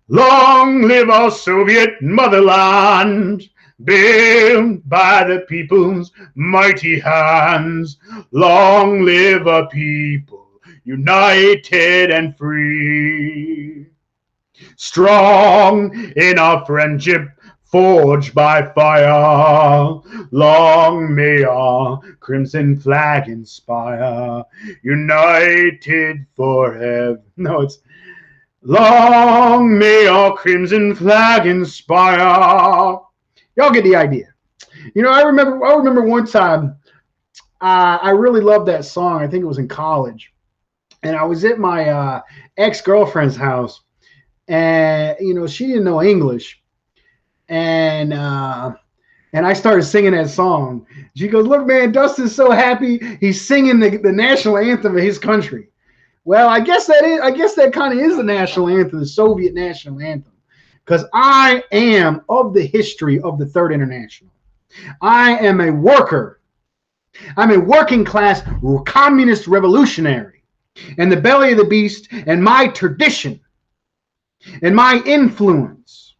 Long live our Soviet motherland, built by the people's mighty hands. Long live a people united and free, strong in our friendship forged by fire. Long may our crimson flag inspire, united forever. No, it's long may our crimson flag inspire. Y'all get the idea. I remember one time I really loved that song. I think it was in college. And I was at my ex-girlfriend's house, and she didn't know English, and And I started singing that song. She goes, "Look, man, Dustin's so happy. He's singing the national anthem of his country." Well, I guess that is. I guess that kind of is the national anthem, the Soviet national anthem, because I am of the history of the Third International. I am a worker. I'm a working class communist revolutionary, and the belly of the beast, and my tradition, and my influence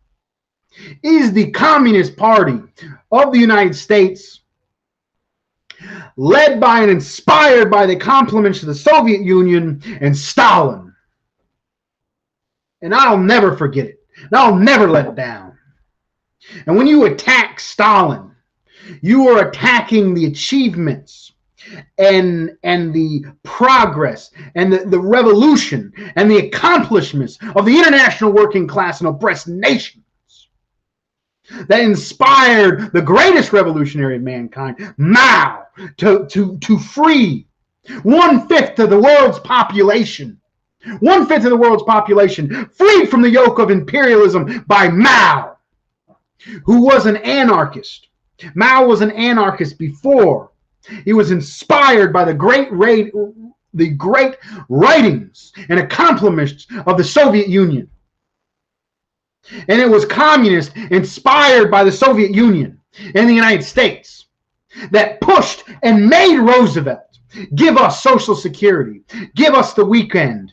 is the Communist Party of the United States, led by and inspired by the compliments of the Soviet Union and Stalin. And I'll never forget it. And I'll never let it down. And when you attack Stalin, you are attacking the achievements and the progress and the revolution and the accomplishments of the international working class and oppressed nations that inspired the greatest revolutionary of mankind, Mao, to free 1/5 of the world's population. 1/5 of the world's population freed from the yoke of imperialism by Mao, who was an anarchist. Mao was an anarchist before. He was inspired by the great writings and accomplishments of the Soviet Union. And it was communist inspired by the Soviet Union and the United States that pushed and made Roosevelt give us Social Security, give us the weekend.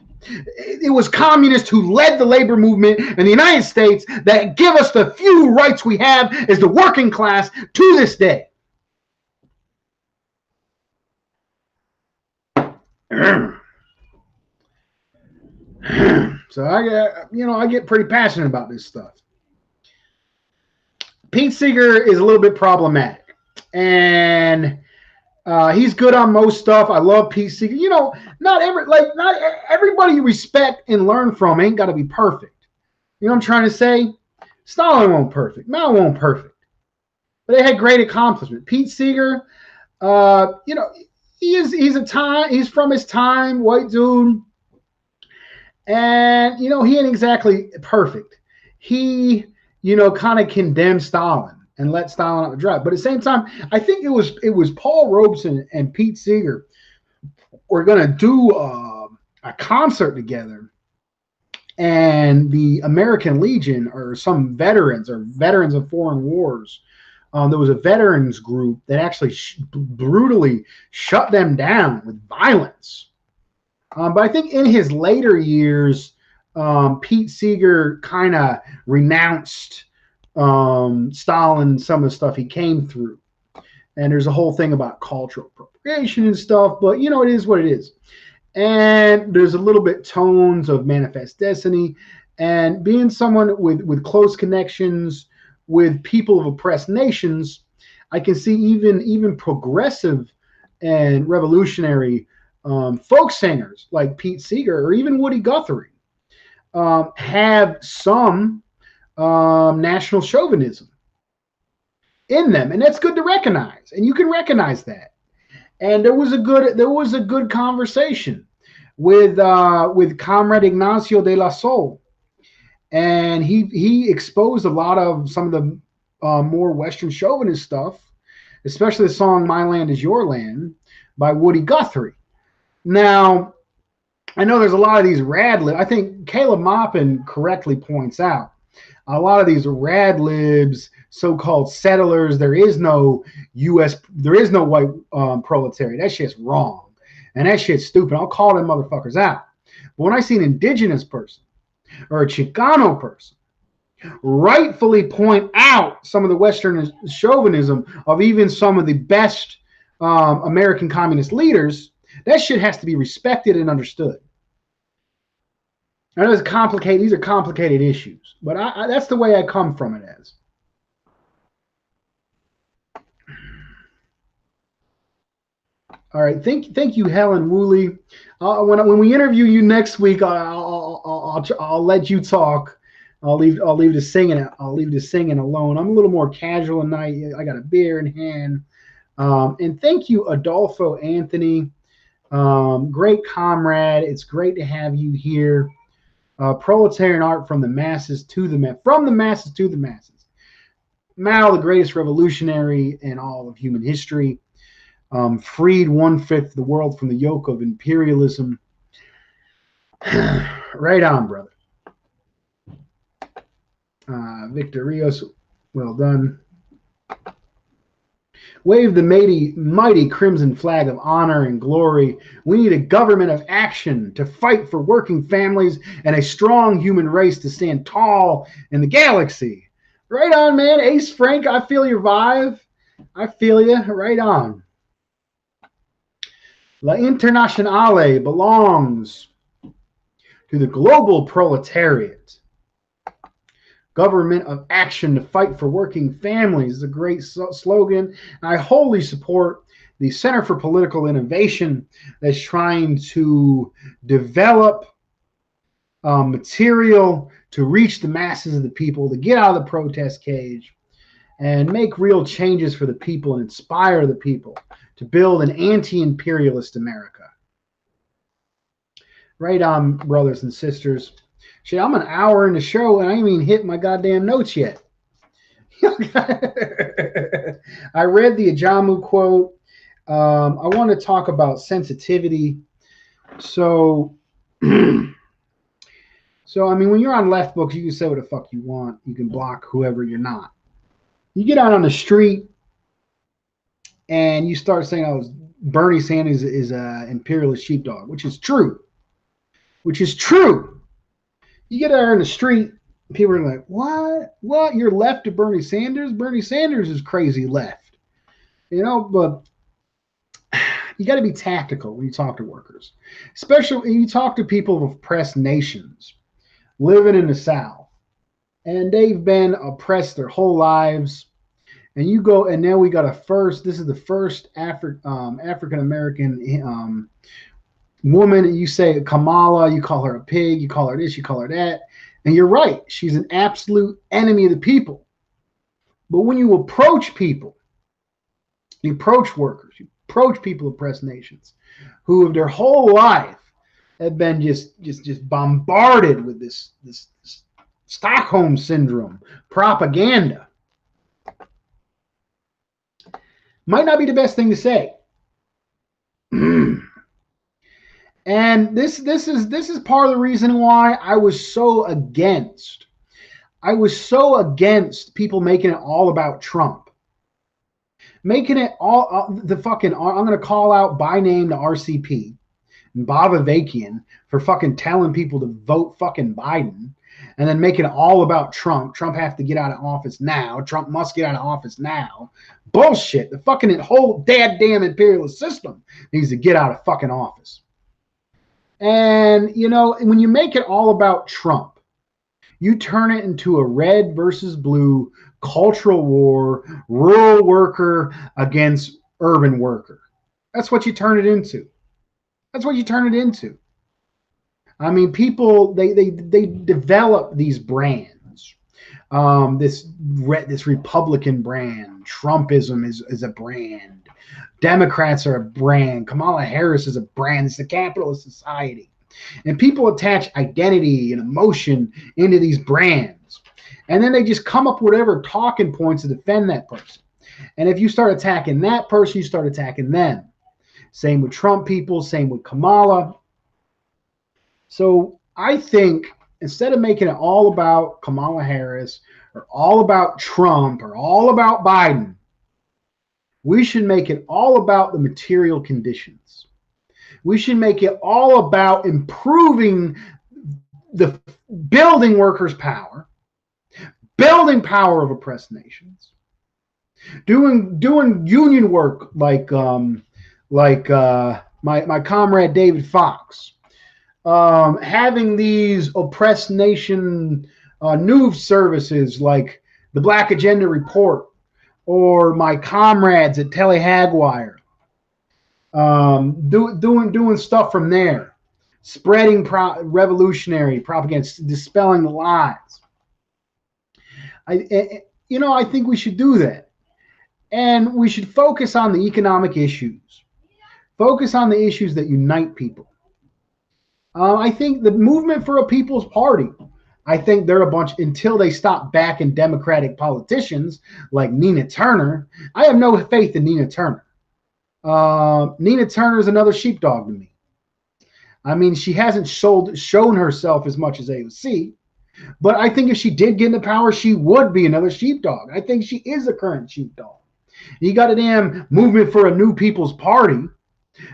It was communists who led the labor movement in the United States that give us the few rights we have as the working class to this day. So I get pretty passionate about this stuff. Pete Seeger is a little bit problematic, and he's good on most stuff. I love Pete Seeger. Not everybody you respect and learn from ain't got to be perfect. You know what I'm trying to say? Stalin won't perfect. Mao won't perfect, but they had great accomplishment. Pete Seeger, he's from his time, white dude. And, he ain't exactly perfect. He, kind of condemned Stalin and let Stalin out the drive. But at the same time, I think it was Paul Robeson and Pete Seeger were going to do a concert together. And the American Legion, or some veterans of foreign wars, there was a veterans group that actually brutally shut them down with violence. But I think in his later years, Pete Seeger kind of renounced Stalin, some of the stuff he came through. And there's a whole thing about cultural appropriation and stuff, but it is what it is. And there's a little bit tones of Manifest Destiny, and being someone with close connections with people of oppressed nations, I can see even progressive and revolutionary folk singers like Pete Seeger or even Woody Guthrie have some national chauvinism in them, and that's good to recognize. And you can recognize that. And there was a good conversation with Comrade Ignacio de la Sol, and he exposed a lot of some of the more Western chauvinist stuff, especially the song "My Land Is Your Land" by Woody Guthrie. Now, I know there's a lot of these rad libs. I think Caleb Maupin correctly points out a lot of these rad libs, so-called settlers. There is no white proletariat. That shit's wrong, and that shit's stupid. I'll call them motherfuckers out. But when I see an indigenous person or a Chicano person rightfully point out some of the Western chauvinism of even some of the best American communist leaders, that shit has to be respected and understood. I know it's complicated. These are complicated issues, but that's the way I come from it as. All right, thank you, Helen Woolley. When we interview you next week, I'll let you talk. I'll leave the singing. I'll leave the singing alone. I'm a little more casual tonight. I got a beer in hand. And thank you, Adolfo Anthony. Great comrade. It's great to have you here. Proletarian art from the masses to the masses. Mao, the greatest revolutionary in all of human history, freed 1/5 of the world from the yoke of imperialism. Right on, brother. Victor Rios, well done. Wave the mighty crimson flag of honor and glory. We need a government of action to fight for working families and a strong human race to stand tall in the galaxy. Right on, man. Ace Frank, I feel your vibe. I feel you. Right on. La Internationale belongs to the global proletariat. Government of action to fight for working families is a great slogan. I wholly support the Center for Political Innovation that's trying to develop material to reach the masses of the people, to get out of the protest cage and make real changes for the people and inspire the people to build an anti-imperialist America. Right on, brothers and sisters. Shit, I'm an hour in the show and I ain't even hit my goddamn notes yet. I read the Ajamu quote. I want to talk about sensitivity. So, I mean, when you're on left books, you can say what the fuck you want. You can block whoever you're not. You get out on the street and you start saying, "Oh, Bernie Sanders is an imperialist sheepdog," which is true. Which is true. You get out in the street, people are like, "What? What? You're left of Bernie Sanders? Bernie Sanders is crazy left." But you got to be tactical when you talk to workers, especially when you talk to people of oppressed nations living in the South, and they've been oppressed their whole lives. And you go, and now we got this is the first African American woman. You say Kamala, you call her a pig, you call her this, you call her that. And you're right. She's an absolute enemy of the people. But when you approach people, you approach workers, you approach people of oppressed nations who their whole life have been just bombarded with this Stockholm syndrome propaganda. Might not be the best thing to say. And this is part of the reason why I was so against people making it all about Trump. Making it all I'm going to call out by name the RCP and Bob Avakian for fucking telling people to vote fucking Biden, and then making it all about Trump. Trump has to get out of office now. Trump must get out of office now. Bullshit. The fucking whole damn imperialist system needs to get out of fucking office. And, when you make it all about Trump, you turn it into a red versus blue cultural war, rural worker against urban worker. That's what you turn it into. I mean, people, they develop these brands. This Republican brand, Trumpism is a brand. Democrats are a brand. Kamala Harris is a brand. It's the capitalist society. And people attach identity and emotion into these brands. And then they just come up with whatever talking points to defend that person. And if you start attacking that person, you start attacking them. Same with Trump people, same with Kamala. So I think instead of making it all about Kamala Harris or all about Trump or all about Biden, we should make it all about the material conditions. We should make it all about improving the building workers' power, building power of oppressed nations, doing union work like my comrade David Fox, having these oppressed nation news services like the Black Agenda Report, or my comrades at Telehagwire, doing stuff from there, spreading revolutionary propaganda, dispelling the lies. I think we should do that, and we should focus on the economic issues, focus on the issues that unite people. I think the movement for a People's Party, I think they're a bunch until they stop backing Democratic politicians like Nina Turner. I have no faith in Nina Turner. Nina Turner is another sheepdog to me. I mean, she hasn't shown herself as much as AOC, but I think if she did get into power, she would be another sheepdog. I think she is a current sheepdog. You got a damn movement for a new People's Party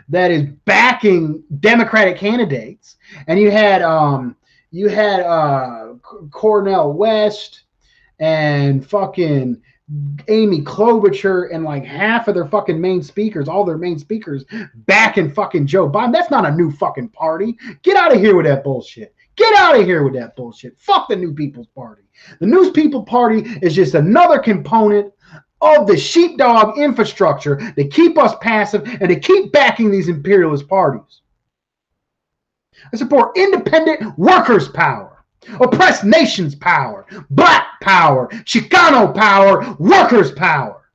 that is backing Democratic candidates, and you had Cornel West and fucking Amy Klobuchar and like half of their fucking main speakers, all their main speakers, backing fucking Joe Biden. That's not a new fucking party. Get out of here with that bullshit. Get out of here with that bullshit. Fuck the New People's Party. The New People's Party is just another component of the sheepdog infrastructure to keep us passive and to keep backing these imperialist parties. I support independent workers' power, oppressed nations' power, black power, Chicano power, workers' power.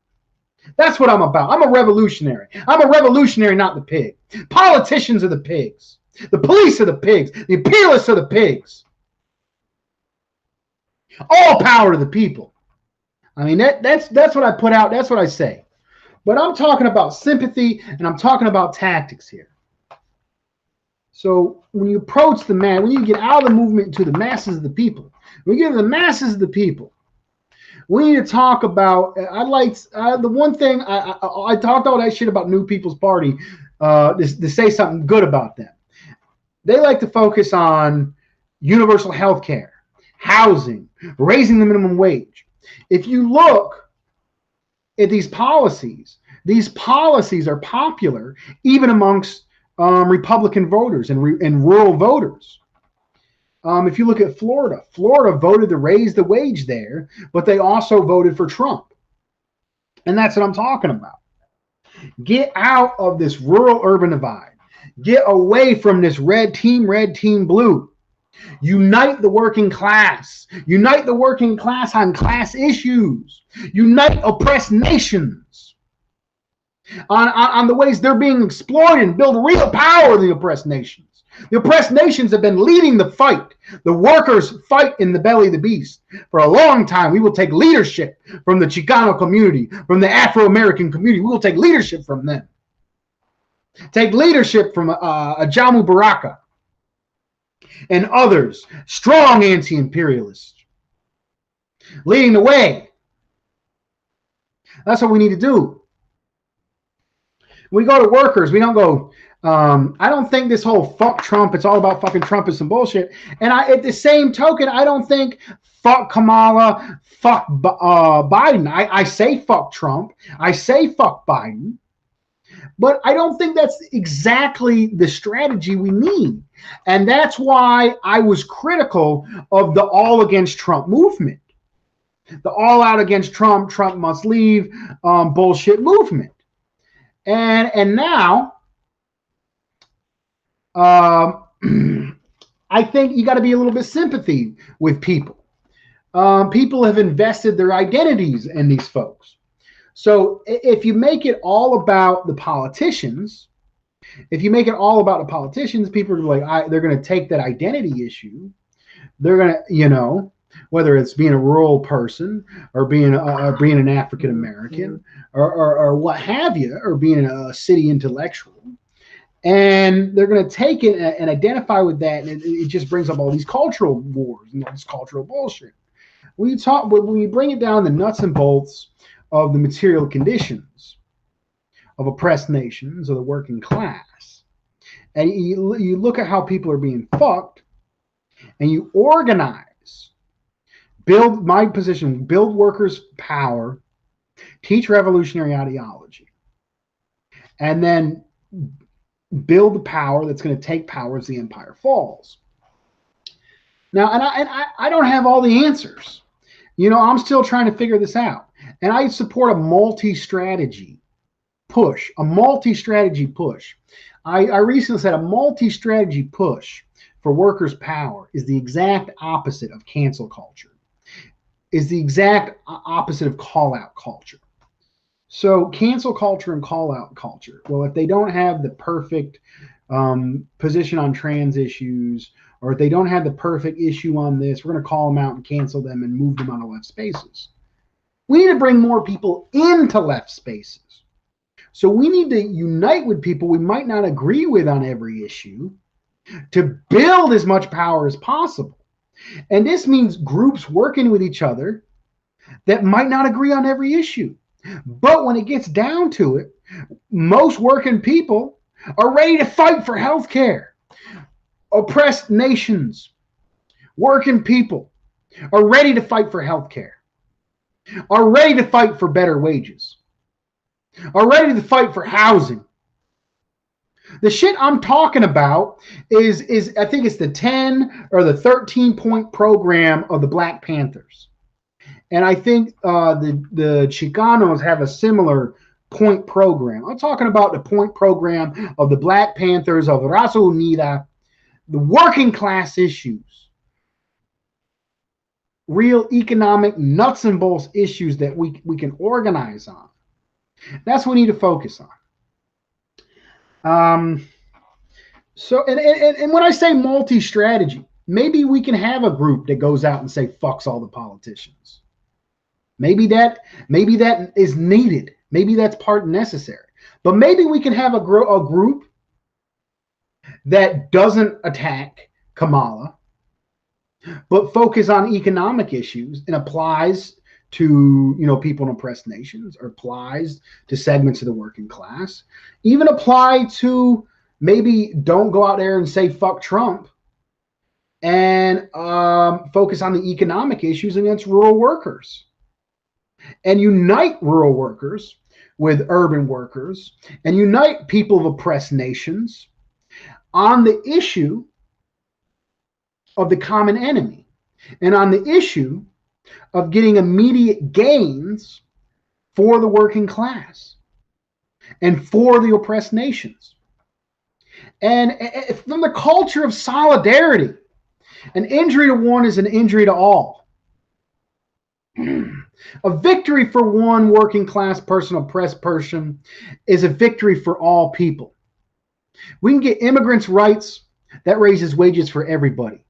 That's what I'm about. I'm a revolutionary. I'm a revolutionary, not the pig. Politicians are the pigs. The police are the pigs. The imperialists are the pigs. All power to the people. I mean, that's what I put out. That's what I say. But I'm talking about sympathy and I'm talking about tactics here. So when you approach the man, when you get out of the movement to the masses of the people, when you get to the masses of the people, we need to talk about. The one thing I talked all that shit about New People's Party to say something good about them. They like to focus on universal health care, housing, raising the minimum wage. If you look at these policies are popular even amongst Republican voters and rural voters. If you look at Florida voted to raise the wage there, but they also voted for Trump. And that's what I'm talking about. Get out of this rural-urban divide. Get away from this red team, blue. Unite the working class. Unite the working class on class issues. Unite oppressed nations on the ways they're being exploited and build real power of the oppressed nations. The oppressed nations have been leading the fight. The workers fight in the belly of the beast. For a long time, we will take leadership from the Chicano community, from the Afro-American community. We will take leadership from them. Take leadership from Ajamu Baraka and others, strong anti-imperialists, leading the way. That's what we need to do. We go to workers. We don't go. I don't think this whole fuck Trump. It's all about fucking Trump is some bullshit. And at the same token, I don't think fuck Kamala, fuck Biden. I say fuck Trump. I say fuck Biden. But I don't think that's exactly the strategy we need. And that's why I was critical of the all against Trump movement. The all out against Trump, Trump must leave bullshit movement. And now I think you got to be a little bit sympathy with people. People have invested their identities in these folks. So if you make it all about the politicians, people are like, they're going to take that identity issue. They're going to, whether it's being a rural person or being an African American or what have you, or being a city intellectual, and they're going to take it and identify with that, and it just brings up all these cultural wars and all this cultural bullshit. When you bring it down the nuts and bolts of the material conditions of oppressed nations or the working class, and you look at how people are being fucked, and you organize, build workers' power, teach revolutionary ideology, and then build the power that's going to take power as the empire falls. Now, and I don't have all the answers. I'm still trying to figure this out. And I support a multi-strategy push. I recently said a multi-strategy push for workers' power is the exact opposite of cancel culture, is the exact opposite of call-out culture. So cancel culture and call-out culture, well, if they don't have the perfect position on trans issues or if they don't have the perfect issue on this, we're going to call them out and cancel them and move them out of left spaces. We need to bring more people into left spaces. So we need to unite with people we might not agree with on every issue to build as much power as possible. And this means groups working with each other that might not agree on every issue. But when it gets down to it, most working people are ready to fight for health care. Oppressed nations, working people are ready to fight for health care, are ready to fight for better wages, are ready to fight for housing. The shit I'm talking about is I think it's the 10 or the 13-point program of the Black Panthers. And I think the Chicanos have a similar point program. I'm talking about the point program of the Black Panthers, of Raza Unida, the working class issues, real economic nuts and bolts issues that we can organize on. That's what we need to focus on. So when I say multi-strategy, maybe we can have a group that goes out and say fucks all the politicians. Maybe that is needed. Maybe that's part necessary. But maybe we can have a group that doesn't attack Kamala, but focus on economic issues and applies to people in oppressed nations, or applies to segments of the working class, even apply to maybe don't go out there and say fuck Trump, and focus on the economic issues against rural workers, and unite rural workers with urban workers, and unite people of oppressed nations on the issue of the common enemy, and on the issue of getting immediate gains for the working class and for the oppressed nations. And from the culture of solidarity, an injury to one is an injury to all. A victory for one working class person, oppressed person, is a victory for all people. We can get immigrants' rights, that raises wages for everybody.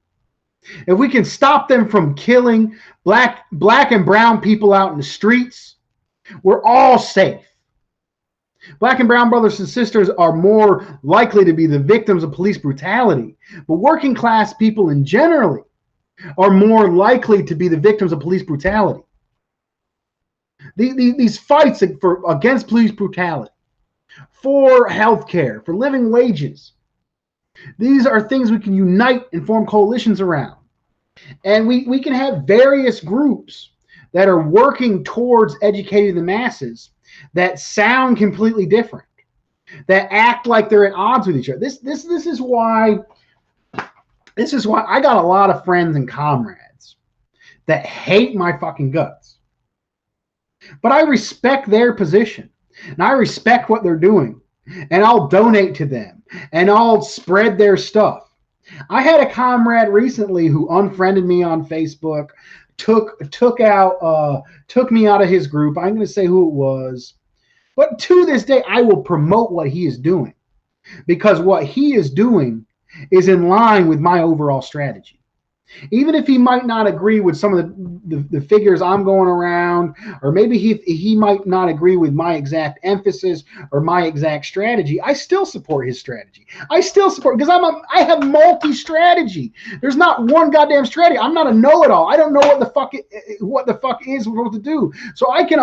If we can stop them from killing black and brown people out in the streets, we're all safe. Black and brown brothers and sisters are more likely to be the victims of police brutality, but working class people in general are more likely to be the victims of police brutality. These fights against police brutality, for health care, for living wages, these are things we can unite and form coalitions around. And we can have various groups that are working towards educating the masses that sound completely different, that act like they're at odds with each other. This is why I got a lot of friends and comrades that hate my fucking guts. But I respect their position, and I respect what they're doing, and I'll donate to them, and I'll spread their stuff. I had a comrade recently who unfriended me on Facebook, took me out of his group. I'm going to say who it was, but to this day, I will promote what he is doing, because what he is doing is in line with my overall strategy. Even if he might not agree with some of the figures I'm going around, or maybe he might not agree with my exact emphasis or my exact strategy, I still support his strategy. I still support, because I have multi-strategy. There's not one goddamn strategy. I'm not a know-it-all. I don't know what the fuck is what to do. So I can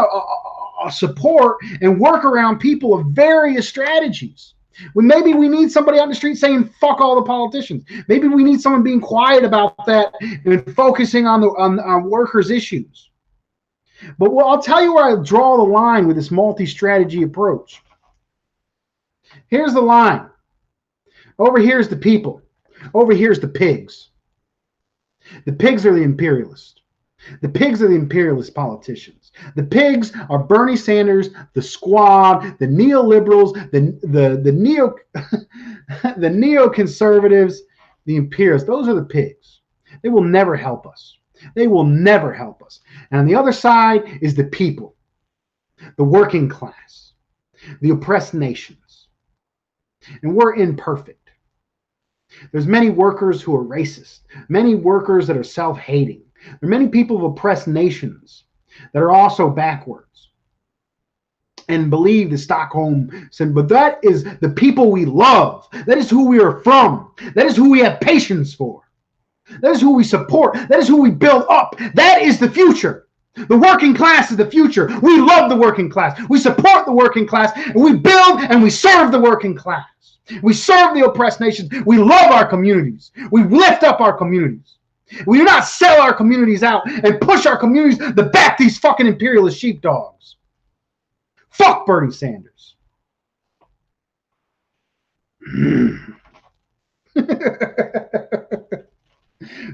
support and work around people of various strategies. When maybe we need somebody on the street saying fuck all the politicians. Maybe we need someone being quiet about that and focusing on workers' issues. But I'll tell you where I draw the line with this multi-strategy approach. Here's the line. Over here's the people. Over here's the pigs. The pigs are the imperialists. The pigs are the imperialist politicians. The pigs are Bernie Sanders, the Squad, the neoliberals, the neoconservatives, the imperialists. Those are the pigs. They will never help us. They will never help us. And on the other side is the people, the working class, the oppressed nations. And we're imperfect. There's many workers who are racist, many workers that are self-hating. There are many people of oppressed nations that are also backwards and believe the Stockholm syndrome. But that is the people we love. That is who we are from. That is who we have patience for. That is who we support. That is who we build up. That is the future. The working class is the future. We love the working class. We support the working class. And we build and we serve the working class. We serve the oppressed nations. We love our communities. We lift up our communities. We do not sell our communities out and push our communities to back these fucking imperialist sheepdogs. Fuck Bernie Sanders.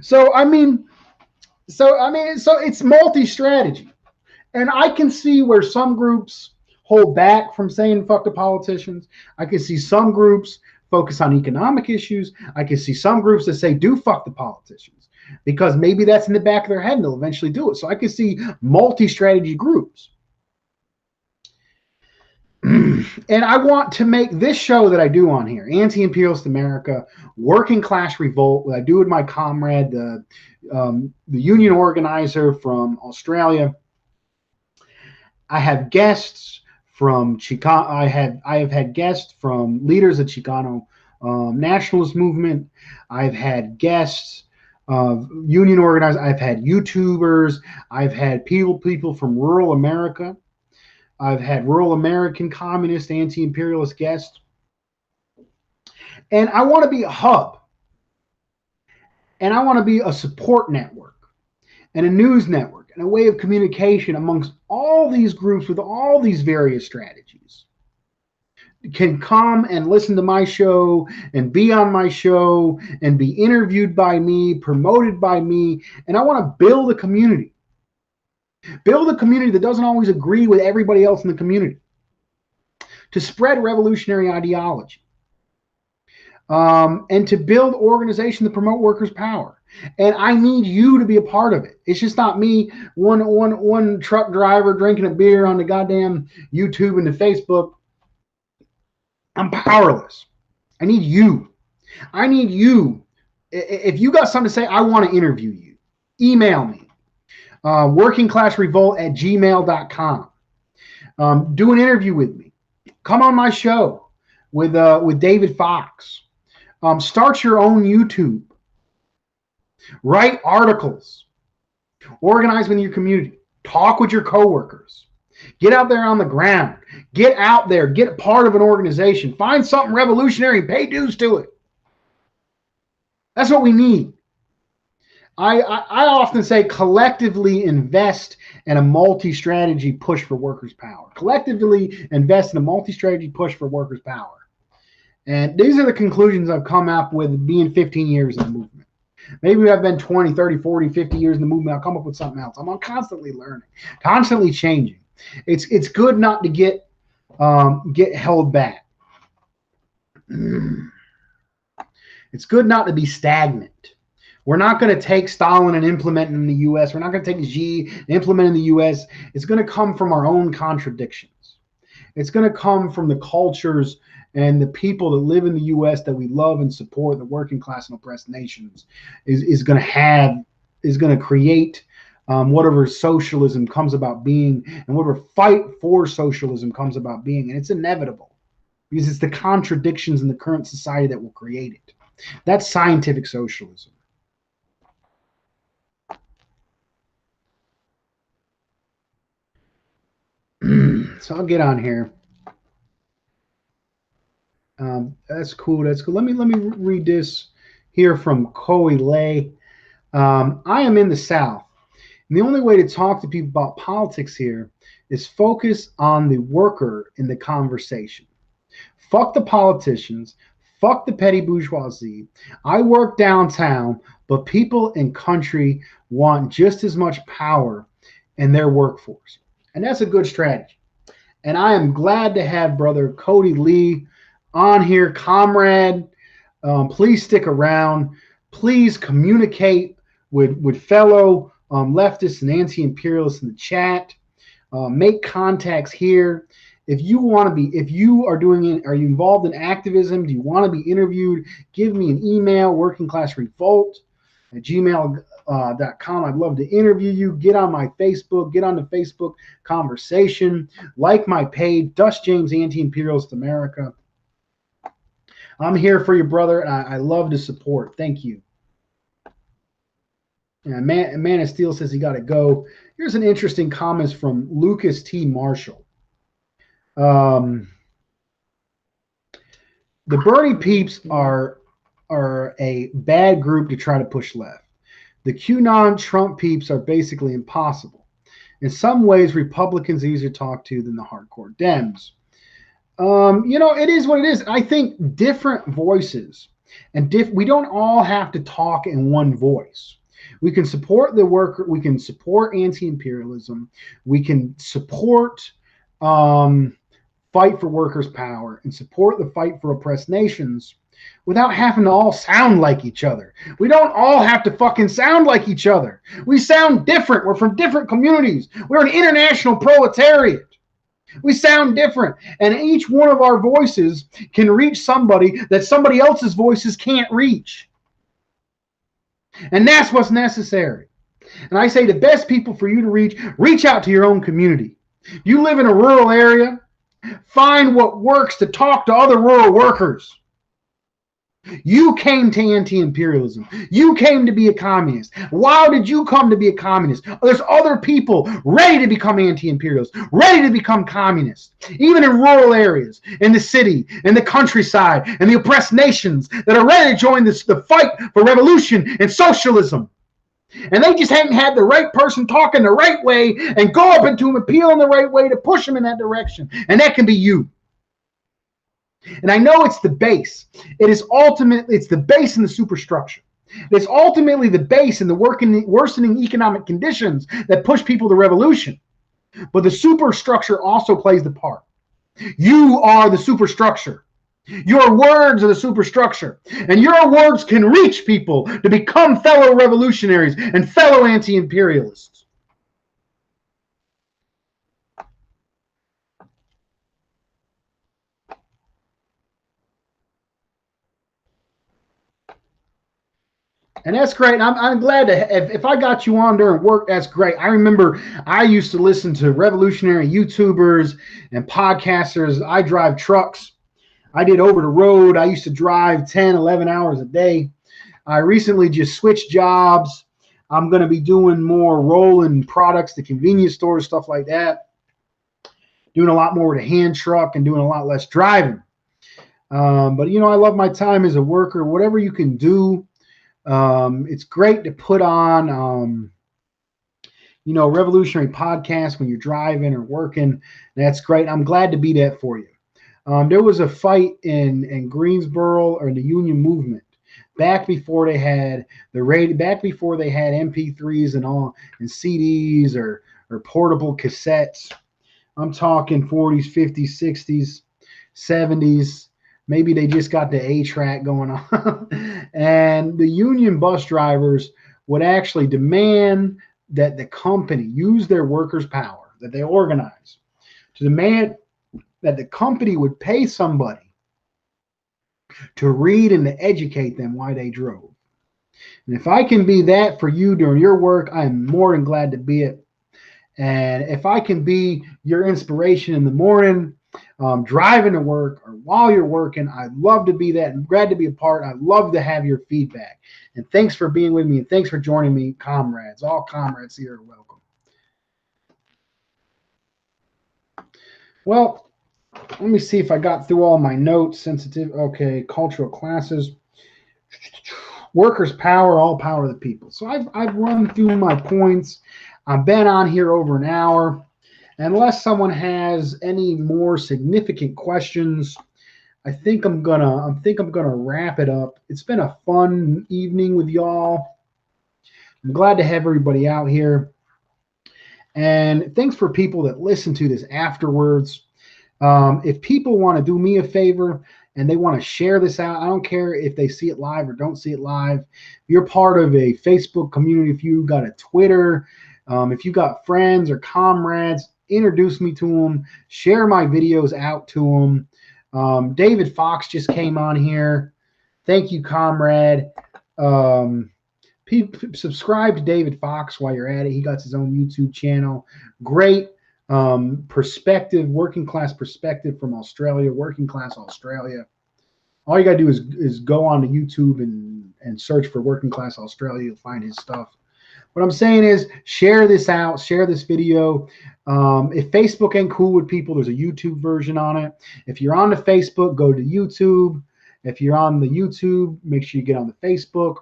So it's multi-strategy. And I can see where some groups hold back from saying fuck the politicians. I can see some groups focus on economic issues. I can see some groups that say do fuck the politicians because maybe that's in the back of their head and they'll eventually do it. So I can see multi-strategy groups. And I want to make this show that I do on here, Anti-Imperialist America, Working Class Revolt, what I do with my comrade, the union organizer from Australia. I have guests from Chicano. I have had guests from leaders of Chicano nationalist movement. I've had guests of union organizers. I've had YouTubers. I've had people from rural America. I've had rural American communist, anti-imperialist guests. And I want to be a hub. And I want to be a support network and a news network and a way of communication amongst all these groups with all these various strategies. Can come and listen to my show and be on my show and be interviewed by me, promoted by me. And I want to build a community. Build a community that doesn't always agree with everybody else in the community. To spread revolutionary ideology. And to build organization to promote workers' power. And I need you to be a part of it. It's just not me, one truck driver drinking a beer on the goddamn YouTube and the Facebook. I'm powerless. I need you. I need you. If you got something to say, I want to interview you. Email me. workingclassrevolt@gmail.com. Do an interview with me. Come on my show with David Fox. Start your own YouTube. Write articles. Organize with your community. Talk with your coworkers. Get out there on the ground. Get out there. Get part of an organization. Find something revolutionary. Pay dues to it. That's what we need. I often say collectively invest in a multi-strategy push for workers' power. Collectively invest in a multi-strategy push for workers' power. And these are the conclusions I've come up with being 15 years in the movement. Maybe I've been 20, 30, 40, 50 years in the movement. I'll come up with something else. I'm constantly learning, constantly changing. It's good not to get held back. It's good not to be stagnant. We're not going to take Stalin and implement it in the U.S. We're not going to take Xi and implement it in the U.S. It's going to come from our own contradictions. It's going to come from the cultures and the people that live in the U.S. that we love and support, the working class and oppressed nations, is going to create whatever socialism comes about being and whatever fight for socialism comes about being. And it's inevitable because it's the contradictions in the current society that will create it. That's scientific socialism. So I'll get on here. That's cool. That's cool. Let me read this here from Coe Lay. I am in the South. And the only way to talk to people about politics here is focus on the worker in the conversation. Fuck the politicians. Fuck the petty bourgeoisie. I work downtown, but people in country want just as much power in their workforce. And that's a good strategy. And I am glad to have Brother Cody Lee on here. Comrade, please stick around. Please communicate with fellow leftists and anti-imperialists in the chat. Make contacts here. If you want to be, if you are doing it, are you involved in activism? Do you want to be interviewed? Give me an email, workingclassrevolt@gmail.com. I'd love to interview you. Get on my Facebook, get on the Facebook conversation, like my page, Dust James Anti-Imperialist America. I'm here for you, brother. I love to support. Thank you. Yeah, Man of Steel says he got to go. Here's an interesting comment from Lucas T. Marshall. The Bernie peeps are a bad group to try to push left. The QAnon Trump peeps are basically impossible. In some ways, Republicans are easier to talk to than the hardcore Dems. It is what it is. I think different voices and we don't all have to talk in one voice. We can support the worker. We can support anti-imperialism. We can support fight for workers' power and support the fight for oppressed nations without having to all sound like each other. We don't all have to fucking sound like each other. We sound different. We're from different communities. We're an international proletariat. We sound different. And each one of our voices can reach somebody that somebody else's voices can't reach. And that's what's necessary. And I say the best people for you to reach out to your own community. You live in a rural area, find what works to talk to other rural workers. You came to anti-imperialism. You came to be a communist. Why did you come to be a communist? There's other people ready to become anti-imperialists, ready to become communists, even in rural areas, in the city, in the countryside, and the oppressed nations that are ready to join the fight for revolution and socialism. And they just hadn't had the right person talking the right way and go up into them, appeal in the right way to push them in that direction. And that can be you. And I know it's the base. It's the base in the superstructure. It's ultimately the base in the worsening economic conditions that push people to revolution. But the superstructure also plays the part. You are the superstructure. Your words are the superstructure. And your words can reach people to become fellow revolutionaries and fellow anti-imperialists. And that's great. I'm glad to, if I got you on during work, that's great. I remember I used to listen to revolutionary YouTubers and podcasters. I drive trucks. I did over the road. I used to drive 10, 11 hours a day. I recently just switched jobs. I'm going to be doing more rolling products to convenience stores, stuff like that. Doing a lot more with a hand truck and doing a lot less driving. But, I love my time as a worker. Whatever you can do. It's great to put on, revolutionary podcasts when you're driving or working. That's great. I'm glad to be that for you. There was a fight in Greensboro or the Union movement back before they had back before they had MP3s and all and CDs or portable cassettes. I'm talking 40s, 50s, 60s, 70s. Maybe they just got the A-track going on. And the union bus drivers would actually demand that the company use their workers' power that they organize to demand that the company would pay somebody to read and to educate them why they drove. And if I can be that for you during your work, I'm more than glad to be it. And if I can be your inspiration in the morning, driving to work or while you're working, I'd love to be that. I'm glad to be a part. I'd love to have your feedback. And thanks for being with me, and thanks for joining me, comrades. All comrades here are welcome. Well, let me see if I got through all my notes. Sensitive, okay, cultural classes. Workers' power, all power of the people. So I've run through my points. I've been on here over an hour. Unless someone has any more significant questions, I think I'm gonna wrap it up. It's been a fun evening with y'all. I'm glad to have everybody out here. And thanks for people that listen to this afterwards. If people want to do me a favor and they want to share this out, I don't care if they see it live or don't see it live. If you're part of a Facebook community, if you got a Twitter, if you got friends or comrades introduce me to them, share my videos out to them. David Fox just came on here. Thank you, comrade. Subscribe to David Fox while you're at it. He got his own YouTube channel. Great perspective, working class perspective from Australia, working class Australia. All you got to do is go on to YouTube and search for working class Australia. You'll find his stuff. What I'm saying is share this out, share this video. If Facebook ain't cool with people, there's a YouTube version on it. If you're on the Facebook, go to YouTube. If you're on the YouTube, make sure you get on the Facebook.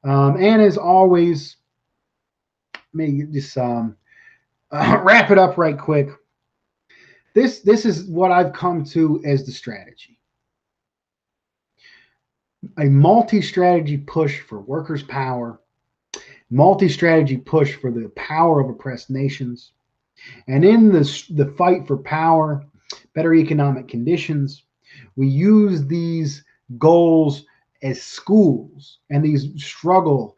And as always, let me just wrap it up right quick. This is what I've come to as the strategy. A multi-strategy push for workers' power, multi-strategy push for the power of oppressed nations. And in the fight for power, better economic conditions, we use these goals as schools, and these struggles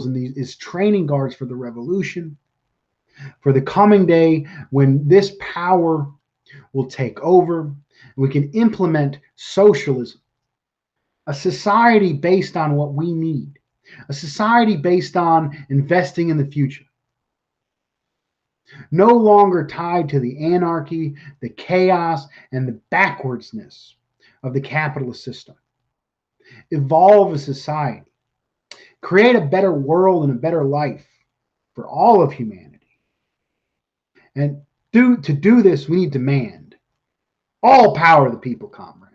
and these training guards for the revolution, for the coming day when this power will take over. We can implement socialism, a society based on what we need, a society based on investing in the future, no longer tied to the anarchy, the chaos, and the backwardsness of the capitalist system. Evolve a society, create a better world and a better life for all of humanity. And to do this, we need demand all power of the people, comrades.